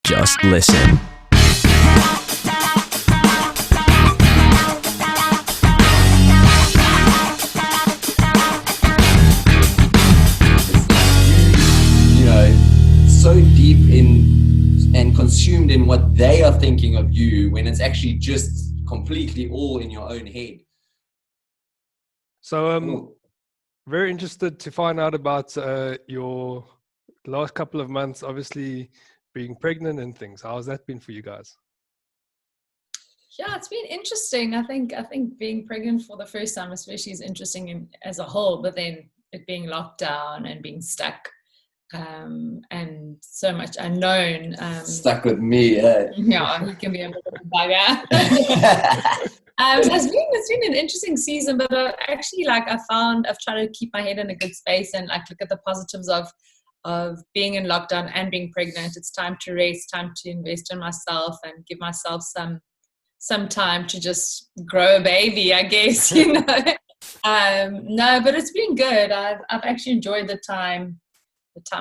Just listen. So deep in and consumed in what they are thinking of you when it's actually just completely all in your own head. So very interested to find out about your last couple of months, obviously being pregnant and things. How's that been for you guys? Yeah, it's been interesting. I think being pregnant for the first time especially is interesting as a whole, but then it being locked down and being stuck and so much unknown. Stuck with me, yeah. Yeah, he can be a bit of a bugger. So it's been an interesting season, but actually, I've tried to keep my head in a good space and look at the positives of being in lockdown and being pregnant. It's time to rest, time to invest in myself and give myself some time to just grow a baby, I guess, No, but it's been good. I've actually enjoyed the time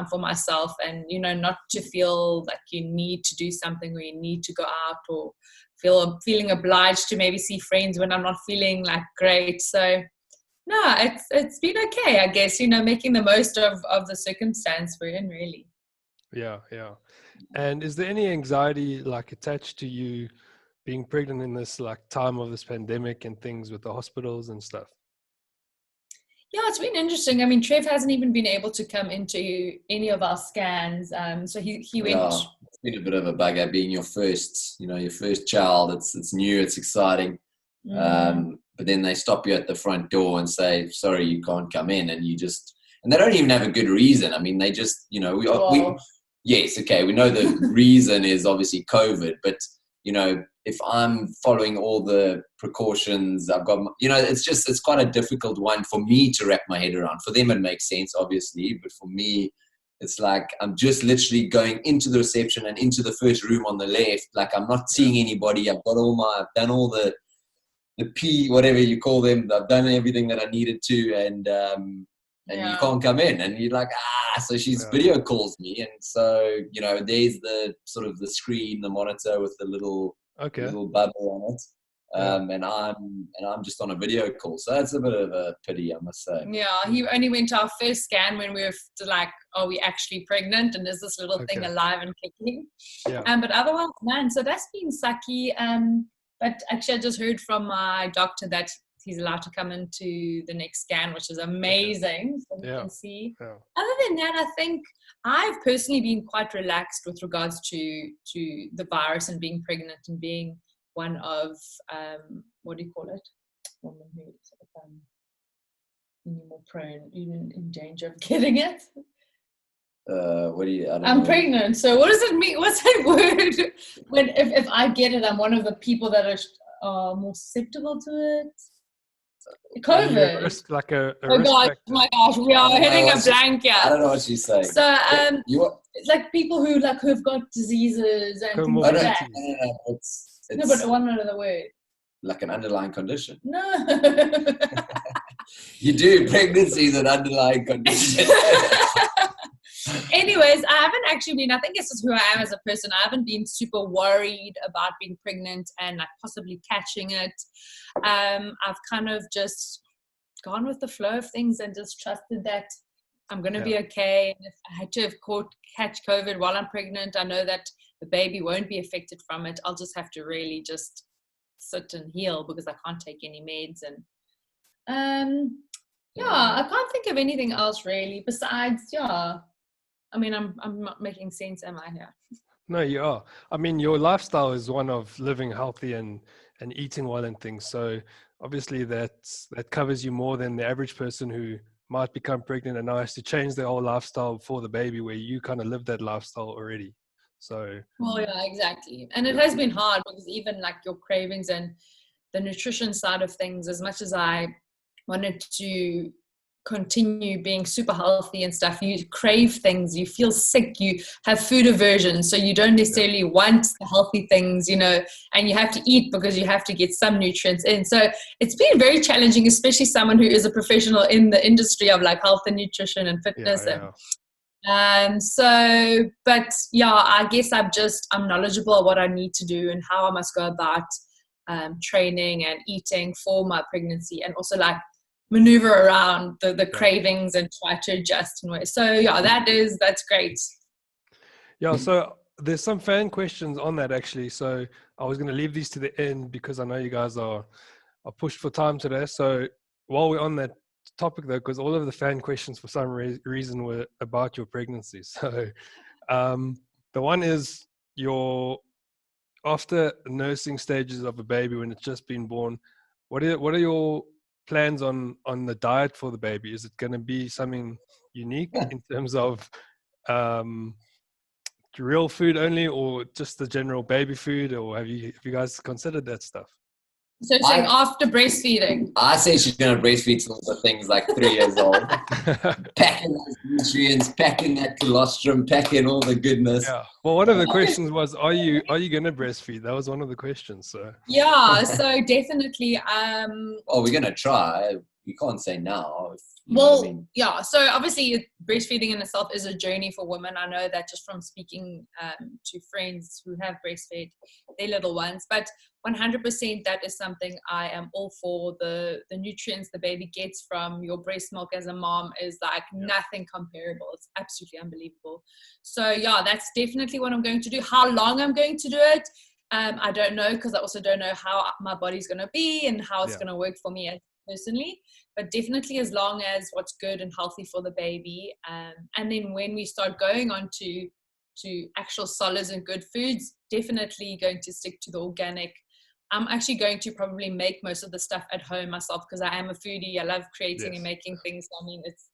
for myself, and not to feel like you need to do something or you need to go out or feeling obliged to maybe see friends when I'm not feeling great. So no, it's been okay, I guess, making the most of the circumstance we're in, really. Yeah. And is there any anxiety attached to you being pregnant in this time of this pandemic and things with the hospitals and stuff? Yeah, it's been interesting. I mean, Trev hasn't even been able to come into any of our scans. So he went. Yeah, it's been a bit of a bugger being your first child. It's new, it's exciting. But then they stop you at the front door and say, sorry, you can't come in. And they don't even have a good reason. I mean, they just, yes, okay, we know the reason is obviously COVID, but if I'm following all the precautions, I've got, it's quite a difficult one for me to wrap my head around. For them, it makes sense, obviously, but for me, it's I'm just literally going into the reception and into the first room on the left. I'm not seeing anybody. I've done all the P, whatever you call them. I've done everything that I needed to, and you can't come in, and you're so she's video calls me, and so there's the sort of the screen, the monitor with the little bubble on it, and I'm just on a video call, so that's a bit of a pity, I must say. Yeah, he only went to our first scan when we were are we actually pregnant, and is this little thing alive and kicking? But otherwise, man, so that's been sucky. But actually, I just heard from my doctor that he's allowed to come into the next scan, which is amazing. So we can see. Yeah. Other than that, I think I've personally been quite relaxed with regards to the virus and being pregnant and being one of, what do you call it? Woman who's more prone, even in danger of getting it. I'm pregnant. So what does it mean? What's that word? When if I get it, I'm one of the people that are more susceptible to it. COVID. Oh my gosh, we are hitting a blank here. I don't know what she's saying. So it's people who have got diseases and things like that. No, but one other word. Like an underlying condition. No. You do. Pregnancy is an underlying condition. Anyways, I haven't actually been, I think it's just who I am as a person. I haven't been super worried about being pregnant and possibly catching it. I've kind of just gone with the flow of things and just trusted that I'm going to be okay. And if I had to catch COVID while I'm pregnant, I know that the baby won't be affected from it. I'll just have to really just sit and heal because I can't take any meds. And I can't think of anything else really besides, I mean, I'm not making sense, am I here? No, you are. I mean, your lifestyle is one of living healthy and eating well and things. So obviously that covers you more than the average person who might become pregnant and now has to change their whole lifestyle for the baby, where you kind of live that lifestyle already. So. Well, yeah, exactly. And it has been hard because even your cravings and the nutrition side of things, as much as I wanted to continue being super healthy and stuff, you crave things, you feel sick, you have food aversion, so you don't necessarily want the healthy things, and you have to eat because you have to get some nutrients in. So it's been very challenging, especially someone who is a professional in the industry of health and nutrition and fitness. But yeah, I guess I'm knowledgeable of what I need to do and how I must go about training and eating for my pregnancy, and also like maneuver around the cravings and try to adjust in ways. So yeah, that's great. Yeah, so there's some fan questions on that actually. So I was going to leave these to the end because I know you guys are pushed for time today. So while we're on that topic though, because all of the fan questions for some reason were about your pregnancy. So the one is after nursing stages of a baby when it's just been born, what are your plans on the diet for the baby? Is it going to be something unique in terms of real food only, or just the general baby food, or have you guys considered that stuff? So saying after breastfeeding, I say she's going to breastfeed some of the things like 3 years old. Packing those nutrients, packing that colostrum, packing all the goodness. Yeah. Well, one of the questions was, are you going to breastfeed? That was one of the questions. So yeah, so definitely. Oh, we're going to try. You can't say now. Yeah. So obviously, breastfeeding in itself is a journey for women. I know that just from speaking to friends who have breastfed their little ones. But 100%, that is something I am all for. The nutrients the baby gets from your breast milk as a mom is like nothing comparable. It's absolutely unbelievable. So yeah, that's definitely what I'm going to do. How long I'm going to do it, I don't know, because I also don't know how my body's going to be and how it's going to work for me personally, but definitely as long as what's good and healthy for the baby. And then when we start going on to actual solids and good foods, definitely going to stick to the organic. I'm actually going to probably make most of the stuff at home myself because I am a foodie. I love creating and making things. I mean, it's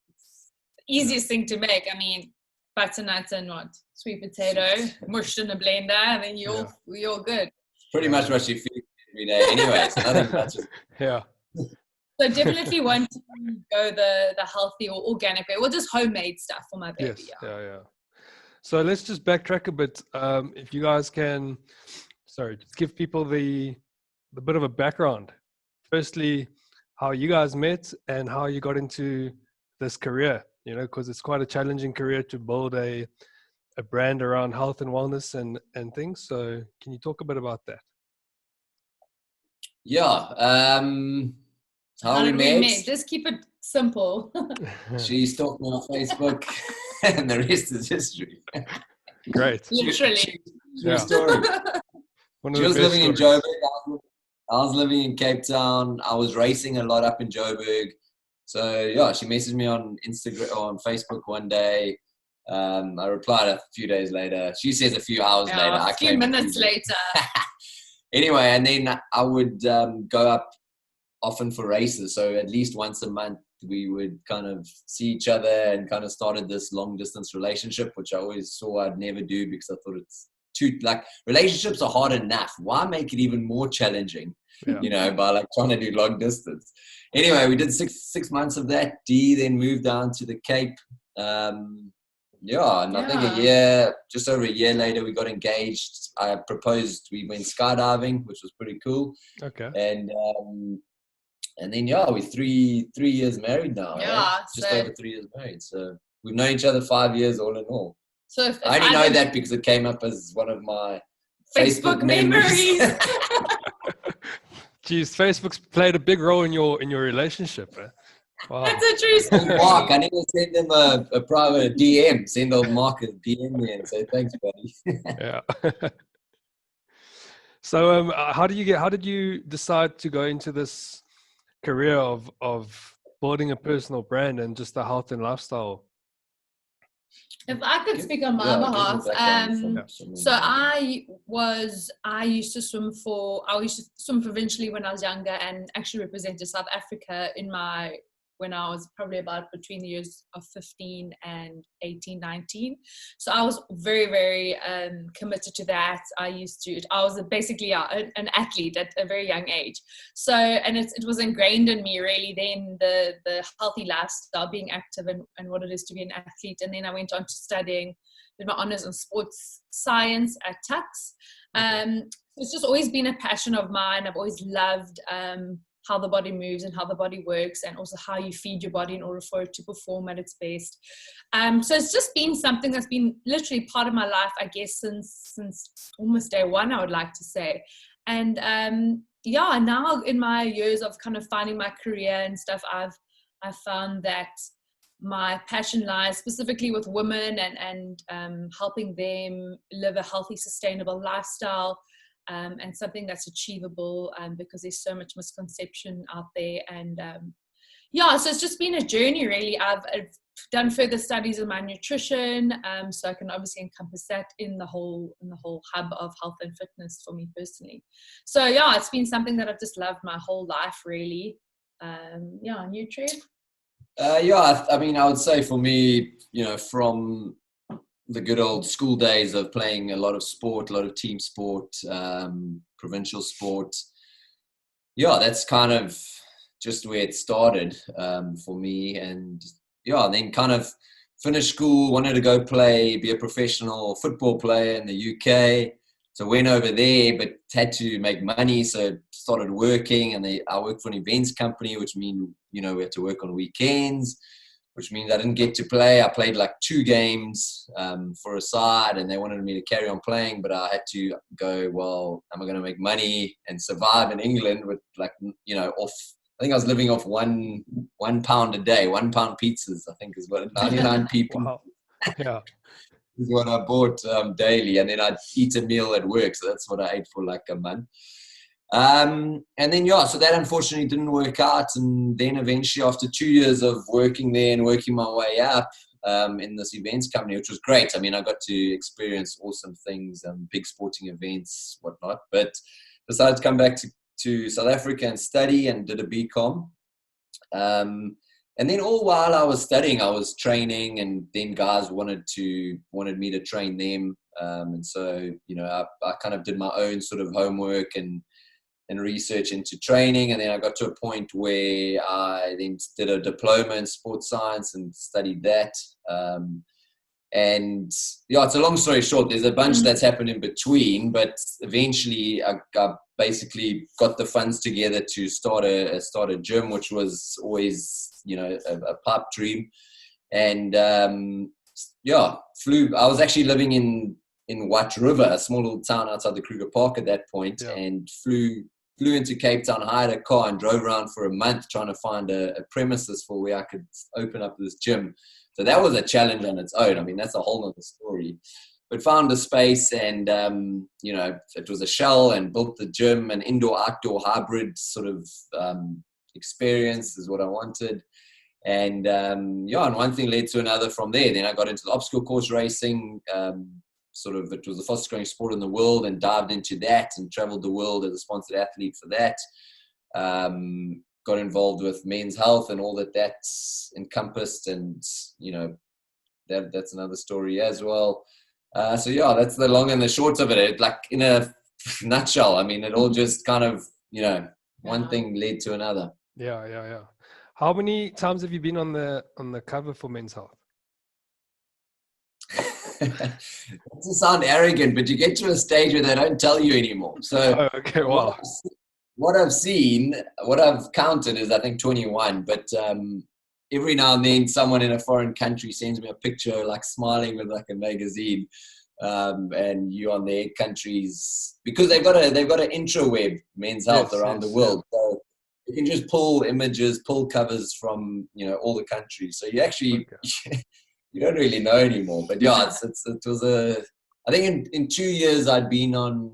the easiest thing to make. I mean, butternut and sweet potato mushed in a blender, and then you're good. Pretty much what you feed every day anyway. So nothing much. Yeah. So definitely want to go the healthy or organic way, or just homemade stuff for my baby. Yes. Yeah. So let's just backtrack a bit. If you guys can, just give people the bit of a background. Firstly, how you guys met and how you got into this career. You know, because it's quite a challenging career to build a brand around health and wellness and things. So can you talk a bit about that? Yeah. How we met? Just keep it simple. She stalked me on Facebook, and the rest is history. Great. Literally. True story. She was living in Joburg. I was living in Cape Town. I was racing a lot up in Joburg. So yeah, she messaged me on Instagram or on Facebook one day. I replied a few days later. She says a few hours later. A few minutes later. Anyway, and then I would go up often for races. So at least once a month, we would kind of see each other and kind of started this long distance relationship, which I always saw I'd never do because I thought it's too, like, relationships are hard enough. Why make it even more challenging, you know, by like trying to do long distance? Anyway, we did six months of that. Dee then moved down to the Cape. I think just over a year later, we got engaged. I proposed. We went skydiving, which was pretty cool. Okay. And then we're 3 years married now. Yeah, just over 3 years married. So we've known each other 5 years all in all. So if I only know that because it came up as one of my Facebook memories. Geez, Facebook's played a big role in your relationship. Wow. That's a true story. Mark, I need to send him a private DM. Send old Mark a DM me and say thanks, buddy. Yeah. So, how did you decide to go into this career of building a personal brand and just the health and lifestyle? If I could speak on my behalf, so I used to swim provincially when I was younger, and actually represented South Africa when I was probably about between the years of 15 and 18, 19. So I was very, very committed to that. I was basically an athlete at a very young age. So, and it was ingrained in me really then, the healthy lifestyle, being active and what it is to be an athlete. And then I went on to did my honors in sports science at Tux. It's just always been a passion of mine. I've always loved how the body moves and how the body works, and also how you feed your body in order for it to perform at its best. So it's just been something that's been literally part of my life, I guess, since almost day one, I would like to say. And now in my years of kind of finding my career and stuff, I've found that my passion lies specifically with women and helping them live a healthy, sustainable lifestyle, and something that's achievable, because there's so much misconception out there. And so it's just been a journey, really. I've done further studies in my nutrition, so I can obviously encompass that in the whole hub of health and fitness for me personally. So it's been something that I've just loved my whole life, really. You, Trev? I mean, I would say for me, from the good old school days of playing a lot of sport, a lot of team sport, provincial sport, that's kind of just where it started for me. And then kind of finished school, wanted to go be a professional football player in the UK. So went over there, but had to make money. So started working, and I worked for an events company, which means, we had to work on weekends, which means I didn't get to play. I played like 2 games for a side, and they wanted me to carry on playing, but I had to go, well, am I going to make money and survive in England with off, I think I was living off £1 a day, £1 pizzas, I think is what 99 people. Wow. Yeah. Is what I bought daily, and then I'd eat a meal at work. So that's what I ate for like a month. And then, so that unfortunately didn't work out. And then eventually, after 2 years of working there and working my way up in this events company, which was great. I mean, I got to experience awesome things, big sporting events, whatnot, but decided to come back to South Africa and study, and did a BCom. And then all while I was studying, I was training, and then guys wanted me to train them. And so, I kind of did my own sort of homework and research into training. And then I got to a point where I then did a diploma in sports science and studied that. And it's a long story short. There's a bunch that's happened in between, but eventually I basically got the funds together to start a gym, which was always, a pipe dream. And flew. I was actually living in White River, a small little town outside the Kruger Park at that point, and flew into Cape Town, hired a car, and drove around for a month trying to find a premises for where I could open up this gym. So that was a challenge on its own. I mean, that's a whole other story. But found a space, and it was a shell, and built the gym, an indoor-outdoor hybrid sort of experience is what I wanted. And and one thing led to another from there. Then I got into the obstacle course racing. It was the fastest growing sport in the world, and dived into that and traveled the world as a sponsored athlete for that. Got involved with MensHealth and all that's encompassed, and that's another story as well. That's the long and the short of it. Like in a nutshell, I mean, it all just kind of one thing led to another. Yeah. How many times have you been on the cover for MensHealth? Not to sound arrogant, but you get to a stage where they don't tell you anymore. So okay, wow. What I've counted is I think 21, but every now and then someone in a foreign country sends me a picture like smiling with like a magazine, and you on their countries, because they've got an intraweb MensHealth around the world. So you can just pull images, pull covers from all the countries. So you actually you don't really know anymore. But it was I think in 2 years I'd been on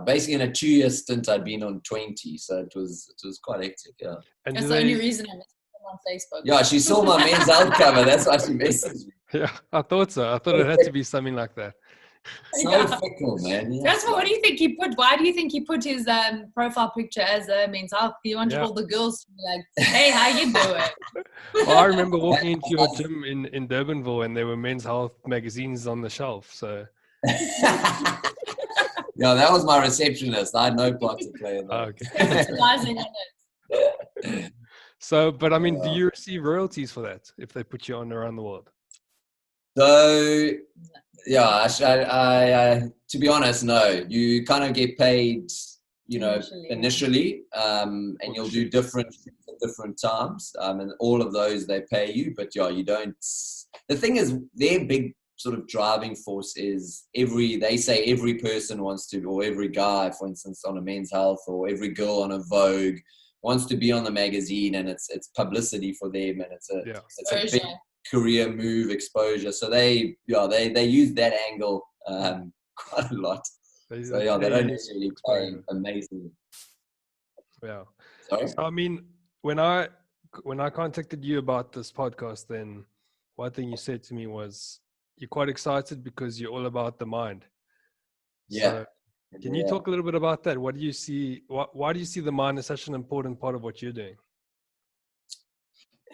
basically in a 2-year stint I'd been on 20. So it was quite hectic. Yeah. And that's the only reason I messaged them on Facebook. Yeah, she saw my MensHealth cover. That's why she messaged me. Yeah, I thought so. I thought it had to be something like that. So fickle, man. Yeah. That's what do you think he put? Why do you think he put his profile picture as a MensHealth? He wanted all the girls to be like, "Hey, how you doing?" Well, I remember walking into your gym in Durbanville, and there were MensHealth magazines on the shelf. So. Yeah, that was my receptionist. I had no part to play in that. Okay. Capitalizing on it. So, but I mean, do you receive royalties for that if they put you on around the world? So, yeah, I to be honest, no. You kind of get paid. initially, and you'll do different times, and all of those they pay you, but you don't. The thing is, their big sort of driving force is they say every person wants to, or every guy, for instance, on a Men's Health, or every girl on a Vogue wants to be on the magazine, and it's publicity for them, and it's a big career move, exposure. So they use that angle quite a lot. So they don't necessarily pay amazing. Yeah. Sorry? So, I mean, when I contacted you about this podcast, then one thing you said to me was you're quite excited because you're all about the mind. Yeah. So can you talk a little bit about that? What do you see? Why do you see the mind as such an important part of what you're doing?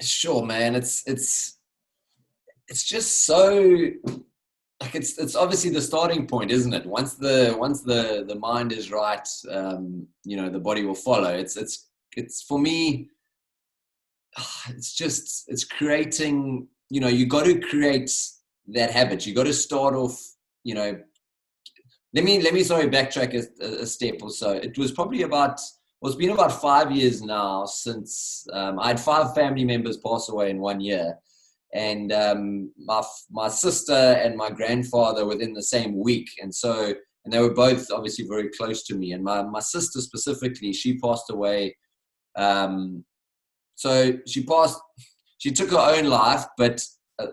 Sure, man. It's just so, like, it's obviously the starting point, isn't it? Once the mind is right, the body will follow. It's for me, it's creating, you got to create that habit. You got to start off, let me backtrack a step or so. It was probably it's been about 5 years now since I had 5 family members pass away in 1 year. And my sister and my grandfather within the same week. And they were both obviously very close to me. And my sister specifically, she passed away. So she took her own life, but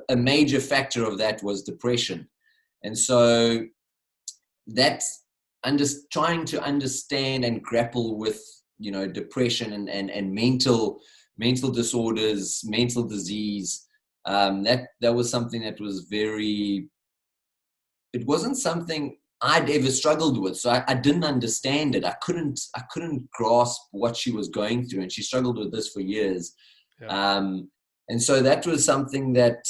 a major factor of that was depression. And so that's trying to understand and grapple with, depression and mental disorders, mental disease. That was something that was it wasn't something I'd ever struggled with. So I didn't understand it. I couldn't grasp what she was going through, and she struggled with this for years. Yeah. And so that was something that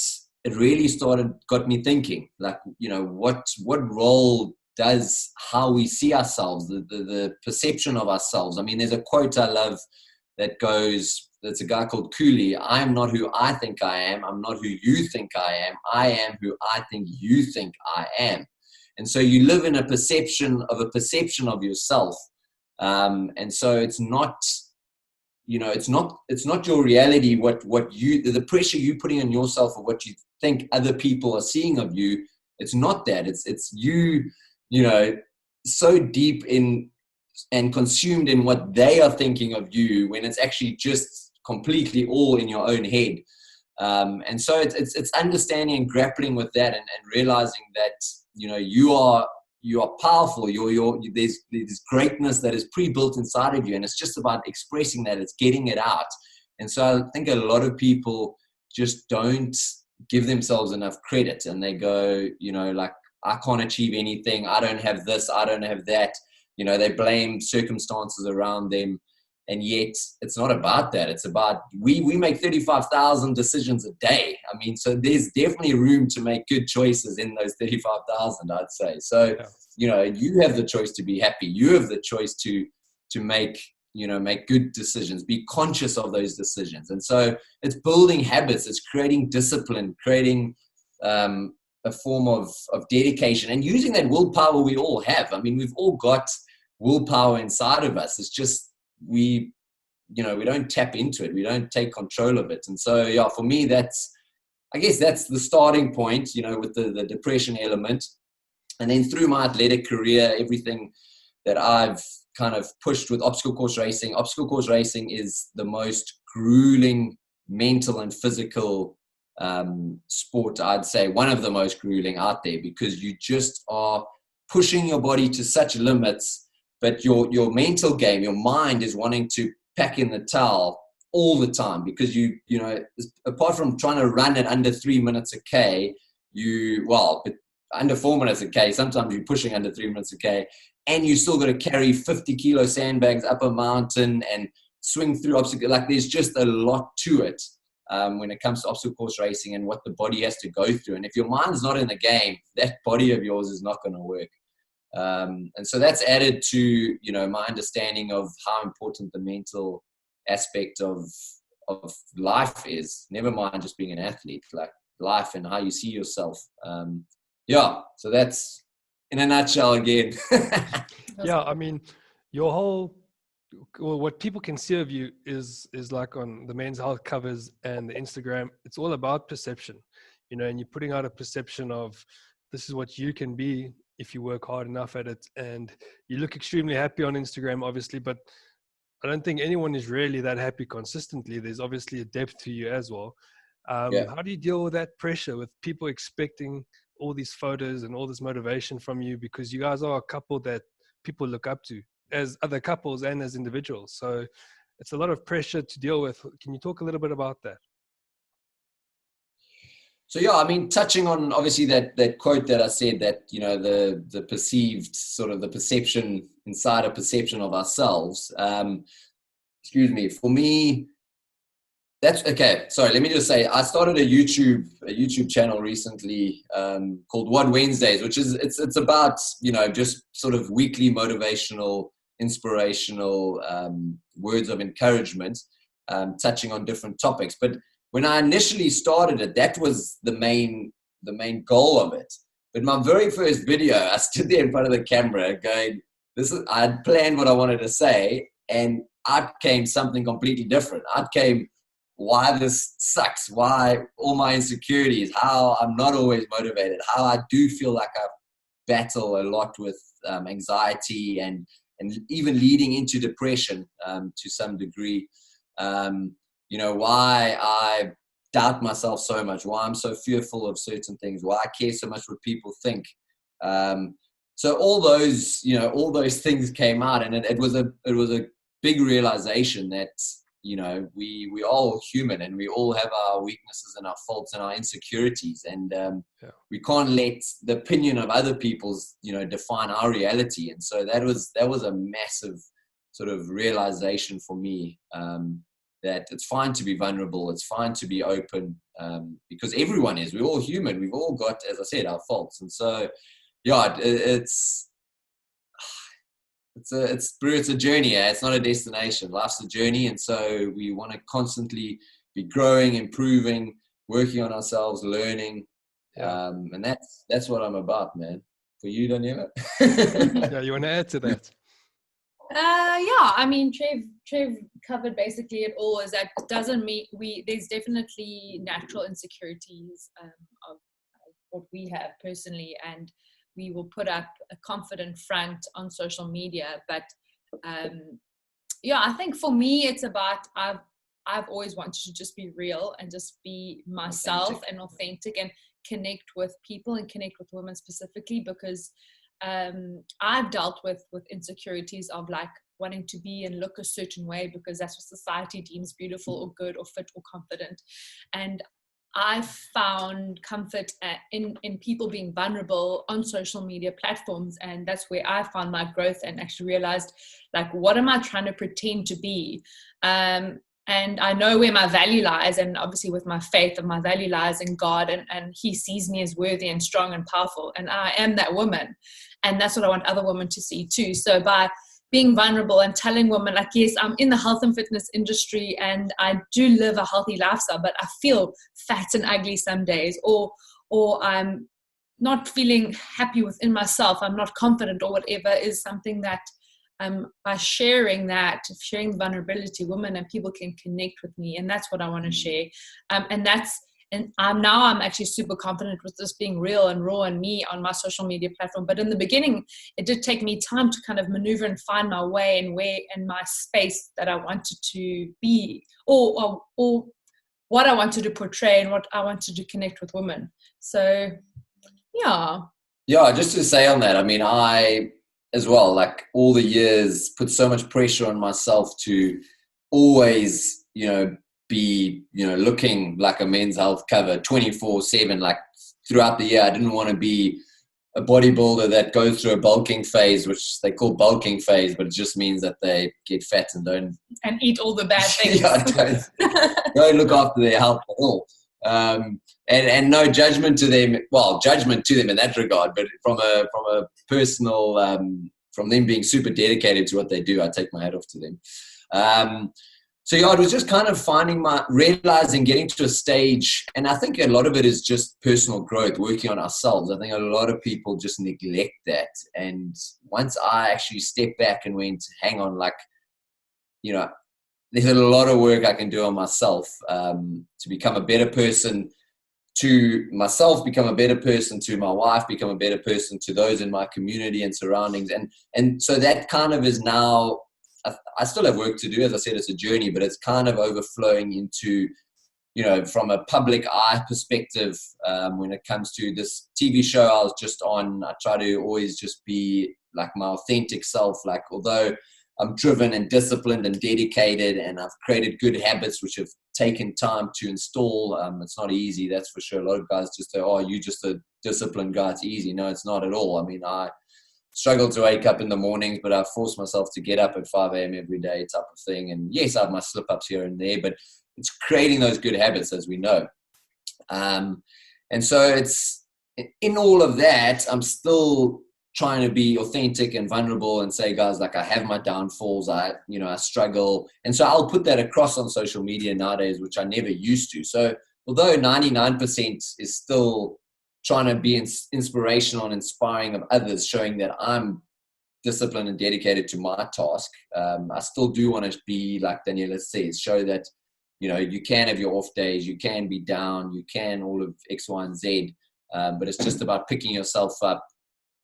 it really got me thinking, like, what role does how we see ourselves, the perception of ourselves. I mean, there's a quote I love that goes, it's a guy called Cooley. I am not who I think I am. I'm not who you think I am. I am who I think you think I am. And so you live in a perception of yourself. And so it's not, it's not your reality, the pressure you're putting on yourself of what you think other people are seeing of you. It's not that. It's you, so deep in and consumed in what they are thinking of you, when it's actually just completely all in your own head. And so it's understanding and grappling with that, and realizing that, you are powerful. There's greatness that is pre-built inside of you, and it's just about expressing that. It's getting it out. And so I think a lot of people just don't give themselves enough credit, and they go, like, I can't achieve anything. I don't have this. I don't have that. They blame circumstances around them. And yet it's not about that. It's about, we make 35,000 decisions a day. I mean, so there's definitely room to make good choices in those 35,000, I'd say. So, you have the choice to be happy. You have the choice to make good decisions, be conscious of those decisions. And so it's building habits. It's creating discipline, creating a form of dedication, and using that willpower we all have. I mean, we've all got willpower inside of us. It's just, we don't tap into it. We don't take control of it. And so, for me, I guess that's the starting point, with the depression element. And then through my athletic career, everything that I've kind of pushed with obstacle course racing is the most grueling mental and physical sport, I'd say, one of the most grueling out there, because you just are pushing your body to such limits. But your mental game, your mind is wanting to pack in the towel all the time, because apart from trying to run it under 3 minutes a K, but under 4 minutes a K, sometimes you're pushing under 3 minutes a K, and you still got to carry 50 kilo sandbags up a mountain and swing through obstacles. Like, there's just a lot to it when it comes to obstacle course racing and what the body has to go through. And if your mind's not in the game, that body of yours is not going to work. And so that's added to, my understanding of how important the mental aspect of life is, never mind just being an athlete, like life and how you see yourself. So that's in a nutshell again. Yeah, I mean, your whole, well, what people can see of you is like on the Men's Health covers and the Instagram, it's all about perception, you know, and you're putting out a perception of this is what you can be if you work hard enough at it. And you look extremely happy on Instagram, obviously, but I don't think anyone is really that happy consistently. There's obviously a depth to you as well. How do you deal with that pressure, with people expecting all these photos and all this motivation from you? Because you guys are a couple that people look up to as other couples and as individuals. So it's a lot of pressure to deal with. Can you talk a little bit about that? So yeah, I mean, touching on obviously that quote that I said, that, you know, the perceived sort of the perception inside a perception of ourselves. Excuse me. For me, that's okay. Sorry, let me just say, I started a YouTube channel recently called What Wednesdays, which is it's about, you know, just sort of weekly motivational, inspirational words of encouragement, touching on different topics. But when I initially started it, that was the main goal of it. But my very first video, I stood there in front of the camera going, I had planned what I wanted to say, and out came something completely different. Out came why this sucks, why all my insecurities, how I'm not always motivated, how I do feel like I battle a lot with anxiety and even leading into depression to some degree. You know, why I doubt myself so much, why I'm so fearful of certain things, why I care so much what people think. So all those things came out, and it was a big realization that, you know, we are all human, and we all have our weaknesses and our faults and our insecurities, and we can't let the opinion of other people's, you know, define our reality. And so that was a massive sort of realization for me, that it's fine to be vulnerable, it's fine to be open, because everyone is. We're all human. We've all got, as I said, our faults. And so, yeah, it's a journey. It's not a destination. Life's a journey, and so we want to constantly be growing, improving, working on ourselves, learning, and that's what I'm about, man. For you, Daniella? Yeah, you want to add to that? Yeah, I mean, Trev covered basically it all. Is that doesn't mean there's definitely natural insecurities of what we have personally, and we will put up a confident front on social media. But I think for me, it's about I've always wanted to just be real and just be myself and authentic and connect with people and connect with women specifically, because I've dealt with insecurities of like wanting to be and look a certain way because that's what society deems beautiful or good or fit or confident. And I found comfort in people being vulnerable on social media platforms, and that's where I found my growth and actually realized, like, what am I trying to pretend to be? And I know where my value lies, and obviously with my faith, and my value lies in God, and He sees me as worthy and strong and powerful, and I am that woman, and that's what I want other women to see too. So by being vulnerable and telling women, like, yes, I'm in the health and fitness industry and I do live a healthy lifestyle, but I feel fat and ugly some days, or I'm not feeling happy within myself, I'm not confident or whatever, is something that by sharing the vulnerability, women and people can connect with me, and that's what I want to share. And I'm actually super confident with this being real and raw and me on my social media platform. But in the beginning, it did take me time to kind of maneuver and find my way and where in my space that I wanted to be, or what I wanted to portray and what I wanted to connect with women. So, yeah. Yeah, just to say on that, I mean, I as well, like, all the years put so much pressure on myself to always, you know, be, you know, looking like a Men's Health cover 24/7, like throughout the year. I didn't want to be a bodybuilder that goes through a bulking phase, which they call bulking phase, but it just means that they get fat and don't eat all the bad things. don't look after their health at all. And no judgment to them. Well, judgment to them in that regard, but from a personal, from them being super dedicated to what they do, I take my hat off to them. So yeah, it was just kind of realizing, getting to a stage, and I think a lot of it is just personal growth, working on ourselves. I think a lot of people just neglect that. And once I actually stepped back and went, hang on, like, you know, there's a lot of work I can do on myself to become a better person to myself, become a better person to my wife, become a better person to those in my community and surroundings. And so that kind of is now, I still have work to do. As I said, it's a journey, but it's kind of overflowing into, you know, from a public eye perspective, when it comes to this TV show I was just on, I try to always just be like my authentic self. Like, although I'm driven and disciplined and dedicated, and I've created good habits which have taken time to install. It's not easy, that's for sure. A lot of guys just say, oh, you're just a disciplined guy, it's easy. No, it's not at all. I mean, I struggle to wake up in the mornings, but I force myself to get up at 5 a.m. every day type of thing. And yes, I have my slip-ups here and there, but it's creating those good habits, as we know. And so it's, in all of that, I'm still trying to be authentic and vulnerable and say, guys, like, I have my downfalls, I struggle. And so I'll put that across on social media nowadays, which I never used to. So although 99% is still trying to be inspirational and inspiring of others, showing that I'm disciplined and dedicated to my task, I still do want to be, like Daniella says, show that, you know, you can have your off days, you can be down, you can all of X, Y, and Z, but it's just about picking yourself up,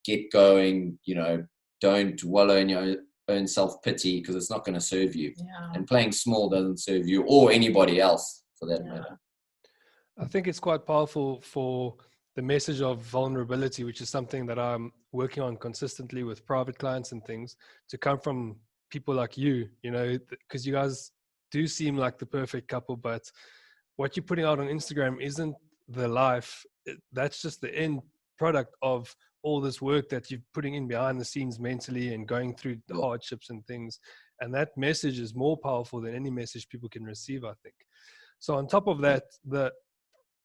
get going, you know, don't wallow in your own self-pity, because it's not going to serve you. Yeah. And playing small doesn't serve you or anybody else for that matter. I think it's quite powerful for the message of vulnerability, which is something that I'm working on consistently with private clients and things, to come from people like you, you know, because you guys do seem like the perfect couple, but what you're putting out on Instagram isn't the life. That's just the end product of all this work that you're putting in behind the scenes mentally and going through the hardships and things. And that message is more powerful than any message people can receive, I think. So on top of that,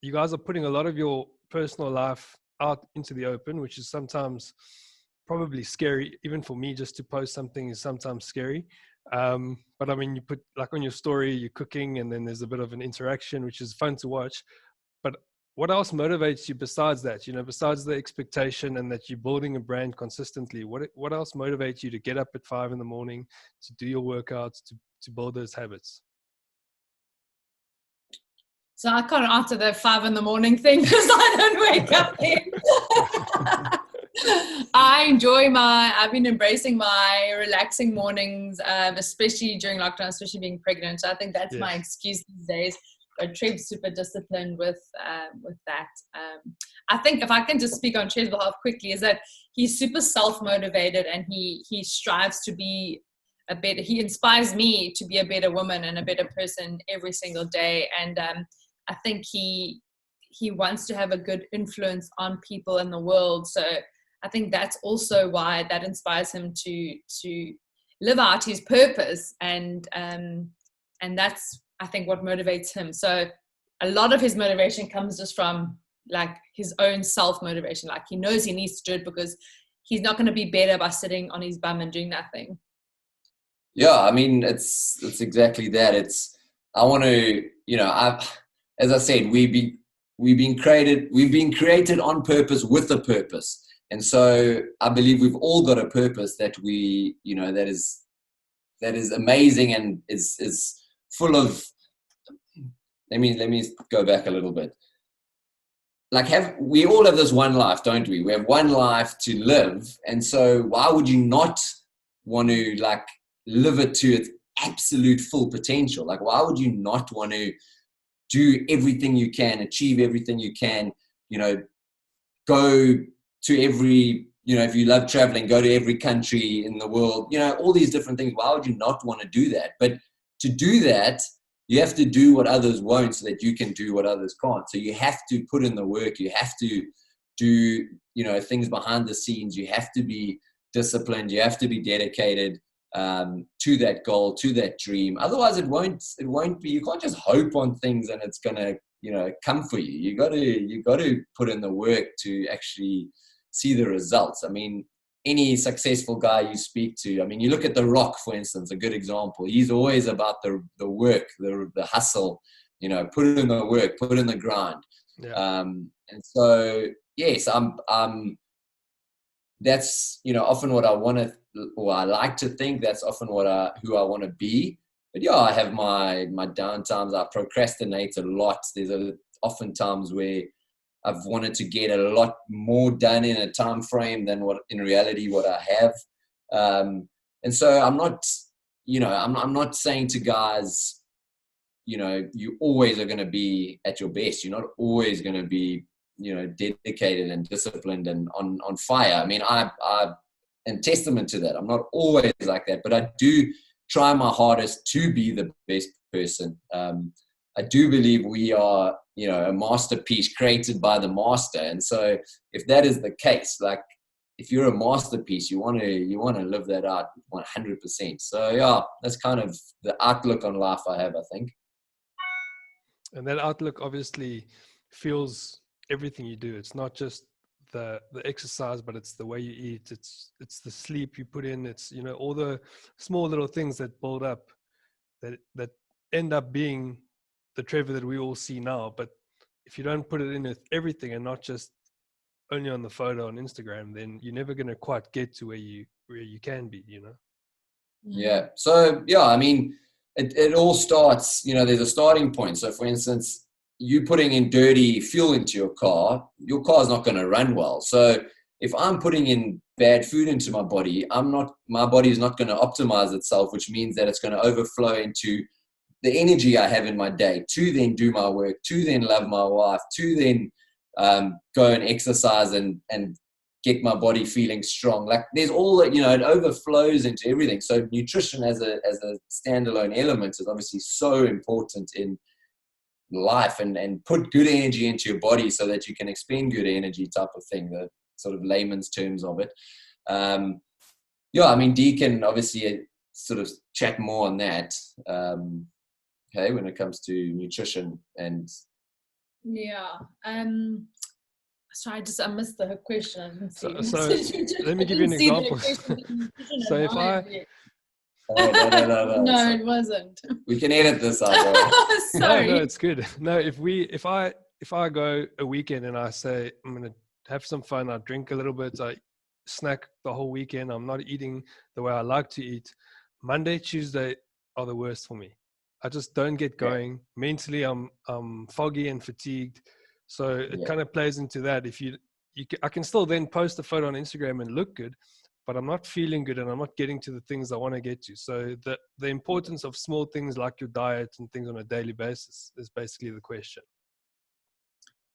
you guys are putting a lot of your personal life out into the open, which is sometimes probably scary. Even for me, just to post something is sometimes scary. But I mean, you put, like, on your story, you're cooking, and then there's a bit of an interaction, which is fun to watch. But what else motivates you besides that? You know, besides the expectation and that you're building a brand consistently, what else motivates you to get up at 5 a.m, to do your workouts, to build those habits? So I can't answer the 5 a.m. thing because I don't wake up then. I've been embracing my relaxing mornings, especially during lockdown, especially being pregnant. So I think that's my excuse these days. But Trev's super disciplined with that. I think if I can just speak on Trev's behalf quickly, is that he's super self-motivated, and he strives to be he inspires me to be a better woman and a better person every single day. And I think he wants to have a good influence on people in the world. So I think that's also why that inspires him to live out his purpose. And that's, I think, what motivates him. So a lot of his motivation comes just from, like, his own self-motivation. Like, he knows he needs to do it because he's not going to be better by sitting on his bum and doing nothing. Yeah, I mean, it's exactly that. I want to, you know, as I said, we've been created on purpose with a purpose. And so I believe we've all got a purpose that we, you know, that is amazing and is full of, let me go back a little bit. Like, we all have this one life, don't we? We have one life to live. And so why would you not want to, like, live it to its absolute full potential? Like, why would you not want to do everything you can, achieve everything you can, you know, go to every, you know, if you love traveling, go to every country in the world, you know, all these different things. Why would you not want to do that? But to do that, you have to do what others won't so that you can do what others can't. So you have to put in the work. You have to do, you know, things behind the scenes. You have to be disciplined. You have to be dedicated to that goal, to that dream. Otherwise, it won't be. You can't just hope on things and it's gonna, you know, come for you. You got to put in the work to actually see the results. I mean, any successful guy you speak to, I mean, you look at The Rock, for instance, a good example. He's always about the work, the hustle, you know, put in the work, put in the grind. Yeah. And so, yes, that's, you know, often what I want to, or I like to think that's often who I want to be. But yeah, I have my downtimes. I procrastinate a lot. There's often times where I've wanted to get a lot more done in a time frame than what in reality what I have. And so I'm not, you know, I'm not saying to guys, you know, you always are going to be at your best. You're not always going to be, you know, dedicated and disciplined and on fire. I mean, I am testament to that. I'm not always like that, but I do try my hardest to be the best person. I do believe we are, you know, a masterpiece created by the master. And so if that is the case, like if you're a masterpiece, you want to live that out 100%. So yeah, that's kind of the outlook on life I have, I think. And that outlook obviously fuels everything you do. It's not just the exercise, but it's the way you eat. It's the sleep you put in. It's, you know, all the small little things that build up that end up being the Trevor that we all see now. But if you don't put it in with everything and not just only on the photo on Instagram, then you're never going to quite get to where you can be, you know? Yeah. So yeah, I mean, it all starts, you know, there's a starting point. So for instance, you putting in dirty fuel into your car is not going to run well. So if I'm putting in bad food into my body, my body is not going to optimize itself, which means that it's going to overflow into the energy I have in my day to then do my work, to then love my wife, to then go and exercise and get my body feeling strong. Like there's all that, you know, it overflows into everything. So nutrition as a standalone element is obviously so important in life, and put good energy into your body so that you can expend good energy type of thing, the sort of layman's terms of it. Yeah, I mean, Dee can obviously sort of chat more on that. Okay, when it comes to nutrition and yeah. Sorry, I missed the question. I didn't see. So let me give you an example. So if No, it wasn't. We can edit this out. Sorry. No, it's good. No, if I go a weekend and I say I'm gonna have some fun, I drink a little bit, I snack the whole weekend, I'm not eating the way I like to eat, Monday, Tuesday are the worst for me. I just don't get going. Mentally, I'm foggy and fatigued. So it kind of plays into that. I can still then post a photo on Instagram and look good, but I'm not feeling good and I'm not getting to the things I want to get to. So the importance of small things like your diet and things on a daily basis is basically the question.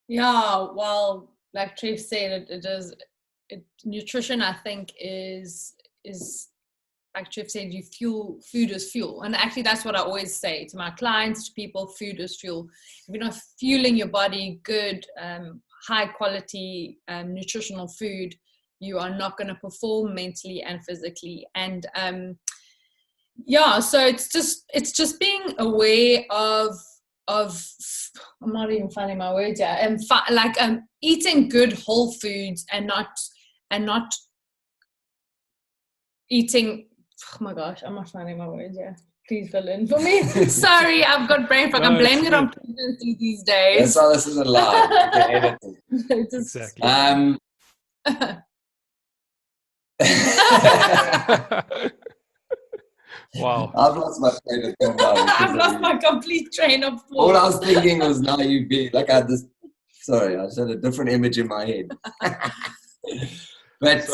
Yeah, well, like Trev said, nutrition, I think, is like Trev said, food is fuel. And actually that's what I always say to my clients, to people, food is fuel. If you're not fueling your body good, high quality nutritional food, you are not going to perform mentally and physically. And so it's just being aware of I'm not even finding my words here. Eating good whole foods and not eating. Oh my gosh, I'm not finding my words here. Please fill in for me. Sorry, I've got brain fog. I'm blaming it on pregnancy these days. That's why this isn't live. Exactly. Wow. I've lost my train of thought. I've lost my complete train of thought. All I was thinking was now you be like I just had a different image in my head. But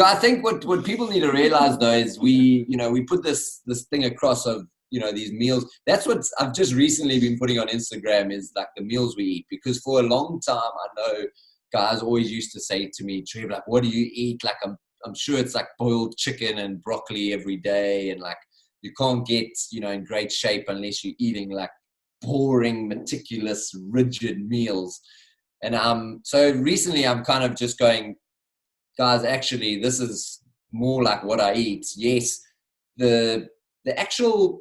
I think what people need to realize though is we put this thing across of, you know, these meals. That's what I've just recently been putting on Instagram is like the meals we eat, because for a long time I know guys always used to say to me, Trevor, like, what do you eat? Like I'm sure it's like boiled chicken and broccoli every day, and like you can't get, you know, in great shape unless you're eating like boring, meticulous, rigid meals. And so recently I'm kind of just going, guys, actually this is more like what I eat. Yes, the actual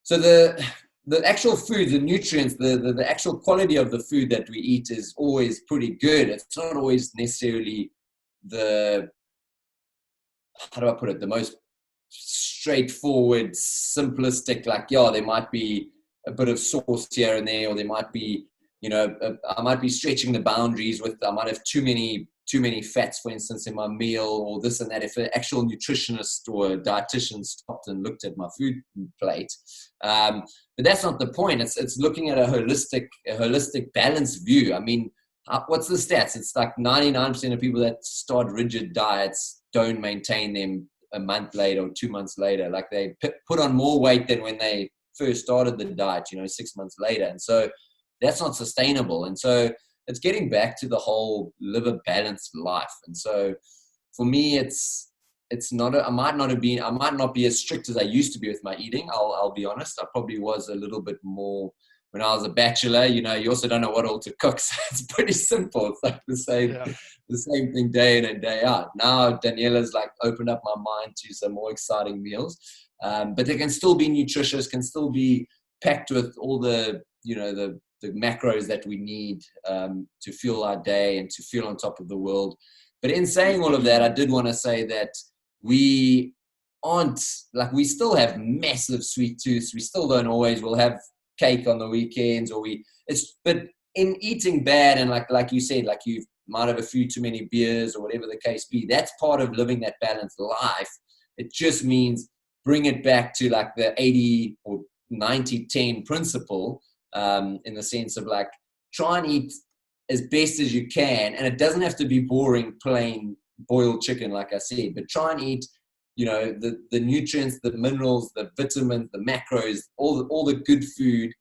food, the nutrients, the actual quality of the food that we eat is always pretty good. It's not always necessarily how do I put it, the most straightforward, simplistic, like, yeah, there might be a bit of sauce here and there, or there might be, I might be stretching the boundaries I might have too many fats, for instance, in my meal, or this and that. If an actual nutritionist or a dietitian stopped and looked at my food plate. But that's not the point. It's looking at a holistic balanced view. I mean, what's the stats? It's like 99% of people that start rigid diets don't maintain them a month later or 2 months later. Like, they put on more weight than when they first started the diet, 6 months later. And so that's not sustainable. And so it's getting back to the whole live a balanced life. And so for me, it's not, I might not be as strict as I used to be with my eating. I'll be honest. I probably was a little bit more when I was a bachelor. You also don't know what all to cook. So it's pretty simple. It's like the same thing day in and day out. Now Daniella's like opened up my mind to some more exciting meals. But they can still be nutritious, can still be packed with all the macros that we need to fuel our day and to feel on top of the world. But in saying all of that, I did want to say that we still have massive sweet tooths. We still don't always, we'll have cake on the weekends, but in eating bad, and like you said, like you might have a few too many beers or whatever the case be, that's part of living that balanced life. It just means bring it back to like the 80 or 90-10 principle, in the sense of like, try and eat as best as you can. And it doesn't have to be boring, plain boiled chicken, like I said, but try and eat, the nutrients, the minerals, the vitamins, the macros, all the good food.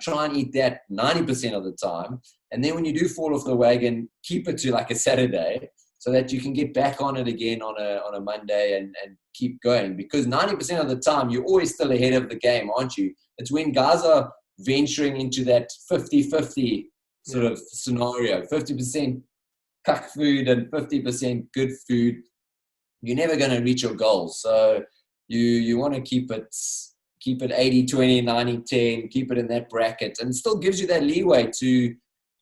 Try and eat that 90% of the time. And then when you do fall off the wagon, keep it to like a Saturday, so that you can get back on it again on a Monday and keep going. Because 90% of the time, you're always still ahead of the game, aren't you? It's when guys are venturing into that 50-50 sort of scenario, 50% cuck food and 50% good food, you're never going to reach your goals. So you want to keep it 80-20, 90-10, keep it in that bracket, and it still gives you that leeway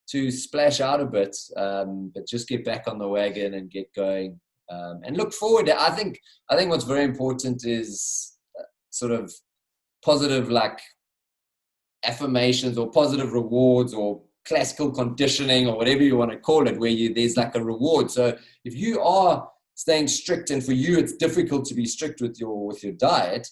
to splash out a bit, but just get back on the wagon and get going, and look forward. I think what's very important is sort of positive, like, affirmations or positive rewards or classical conditioning or whatever you want to call it, where there's like a reward. So if you are staying strict, and for you it's difficult to be strict with your diet,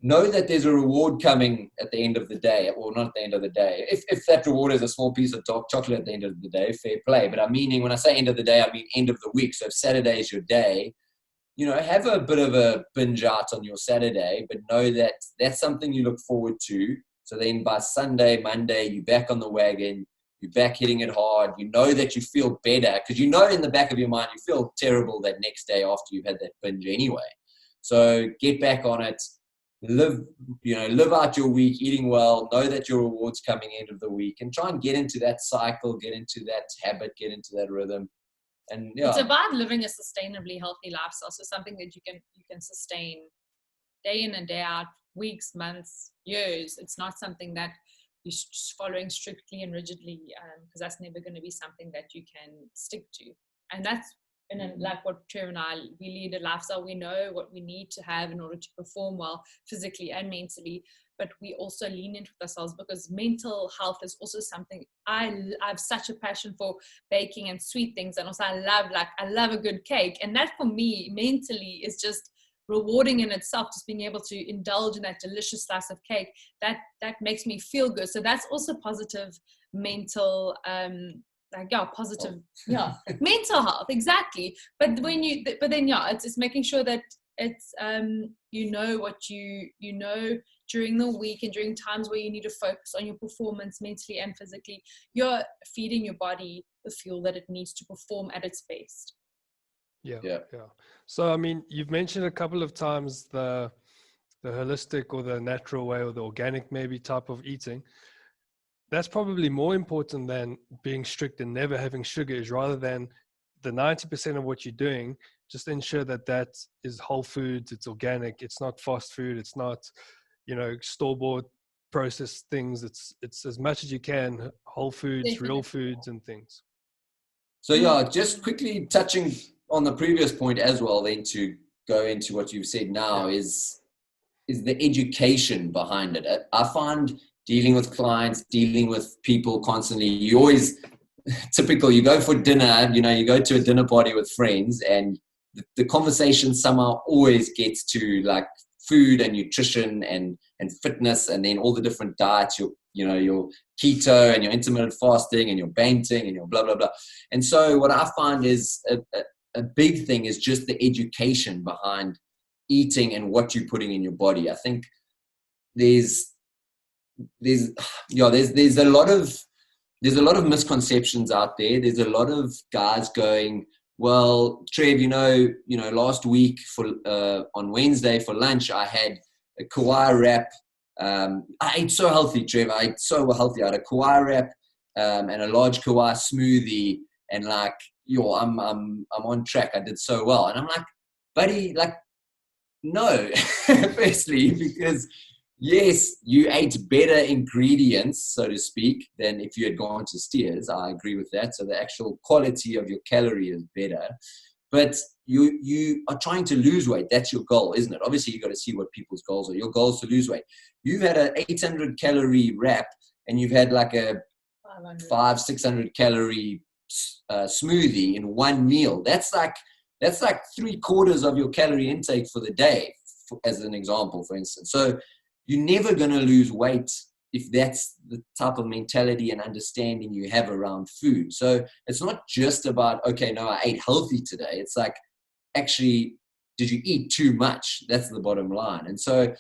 know that there's a reward coming at the end of the day, or not at the end of the day. If that reward is a small piece of dark chocolate at the end of the day, fair play. But I'm meaning, when I say end of the day, I mean end of the week. So if Saturday is your day, have a bit of a binge out on your Saturday, but know that that's something you look forward to. So then by Sunday, Monday, you're back on the wagon, you're back hitting it hard. You know that you feel better, because in the back of your mind, you feel terrible that next day after you've had that binge anyway. So get back on it. Live out your week eating well. Know that your reward's coming end of the week, and try and get into that cycle, get into that habit, get into that rhythm. And it's about living a sustainably healthy lifestyle. So something that you can sustain day in and day out, weeks, months, years. It's not something that you're following strictly and rigidly, because that's never going to be something that you can stick to. And that's, and then, like what Trevor and I, we lead a lifestyle. We know what we need to have in order to perform well physically and mentally, but we also lean into ourselves, because mental health is also something I have such a passion for, baking and sweet things. And also I love a good cake. And that for me mentally is just rewarding in itself, just being able to indulge in that delicious slice of cake. That makes me feel good. So that's also positive mental, positive, mental health, exactly. But it's making sure that it's what you know during the week and during times where you need to focus on your performance mentally and physically, you're feeding your body the fuel that it needs to perform at its best. Yeah. So I mean, you've mentioned a couple of times the holistic or the natural way, or the organic maybe type of eating. That's probably more important than being strict and never having sugar, is rather than the 90% of what you're doing, just ensure that is whole foods, it's organic, it's not fast food, it's not, store-bought processed things. It's as much as you can, whole foods, real foods and things. So just quickly touching on the previous point as well, then to go into what you've said now is the education behind it. I find dealing with clients, dealing with people constantly, you always, typical, you go for dinner, you go to a dinner party with friends, and the conversation somehow always gets to like food and nutrition and fitness, and then all the different diets, your keto and your intermittent fasting and your banting and your blah, blah, blah. And so what I find is a big thing is just the education behind eating and what you're putting in your body. I think there's a lot of misconceptions out there. There's a lot of guys going, well, Trev, last week on Wednesday for lunch, I had a Kauai wrap. I ate so healthy, Trev. I ate so healthy. I had a Kauai wrap and a large Kauai smoothie, and like, I'm on track. I did so well. And I'm like, buddy, like, no. Firstly, because yes, you ate better ingredients, so to speak, than if you had gone to Steers. I agree with that. So the actual quality of your calorie is better. But you are trying to lose weight. That's your goal, isn't it? Obviously, you've got to see what people's goals are. Your goal is to lose weight. You've had an 800 calorie wrap, and you've had like a 600 calorie smoothie in one meal. That's like 3/4 of your calorie intake for the day, as an example, for instance. So you're never going to lose weight if that's the type of mentality and understanding you have around food. So it's not just about, okay, no, I ate healthy today. It's like, actually, did you eat too much? That's the bottom line. And so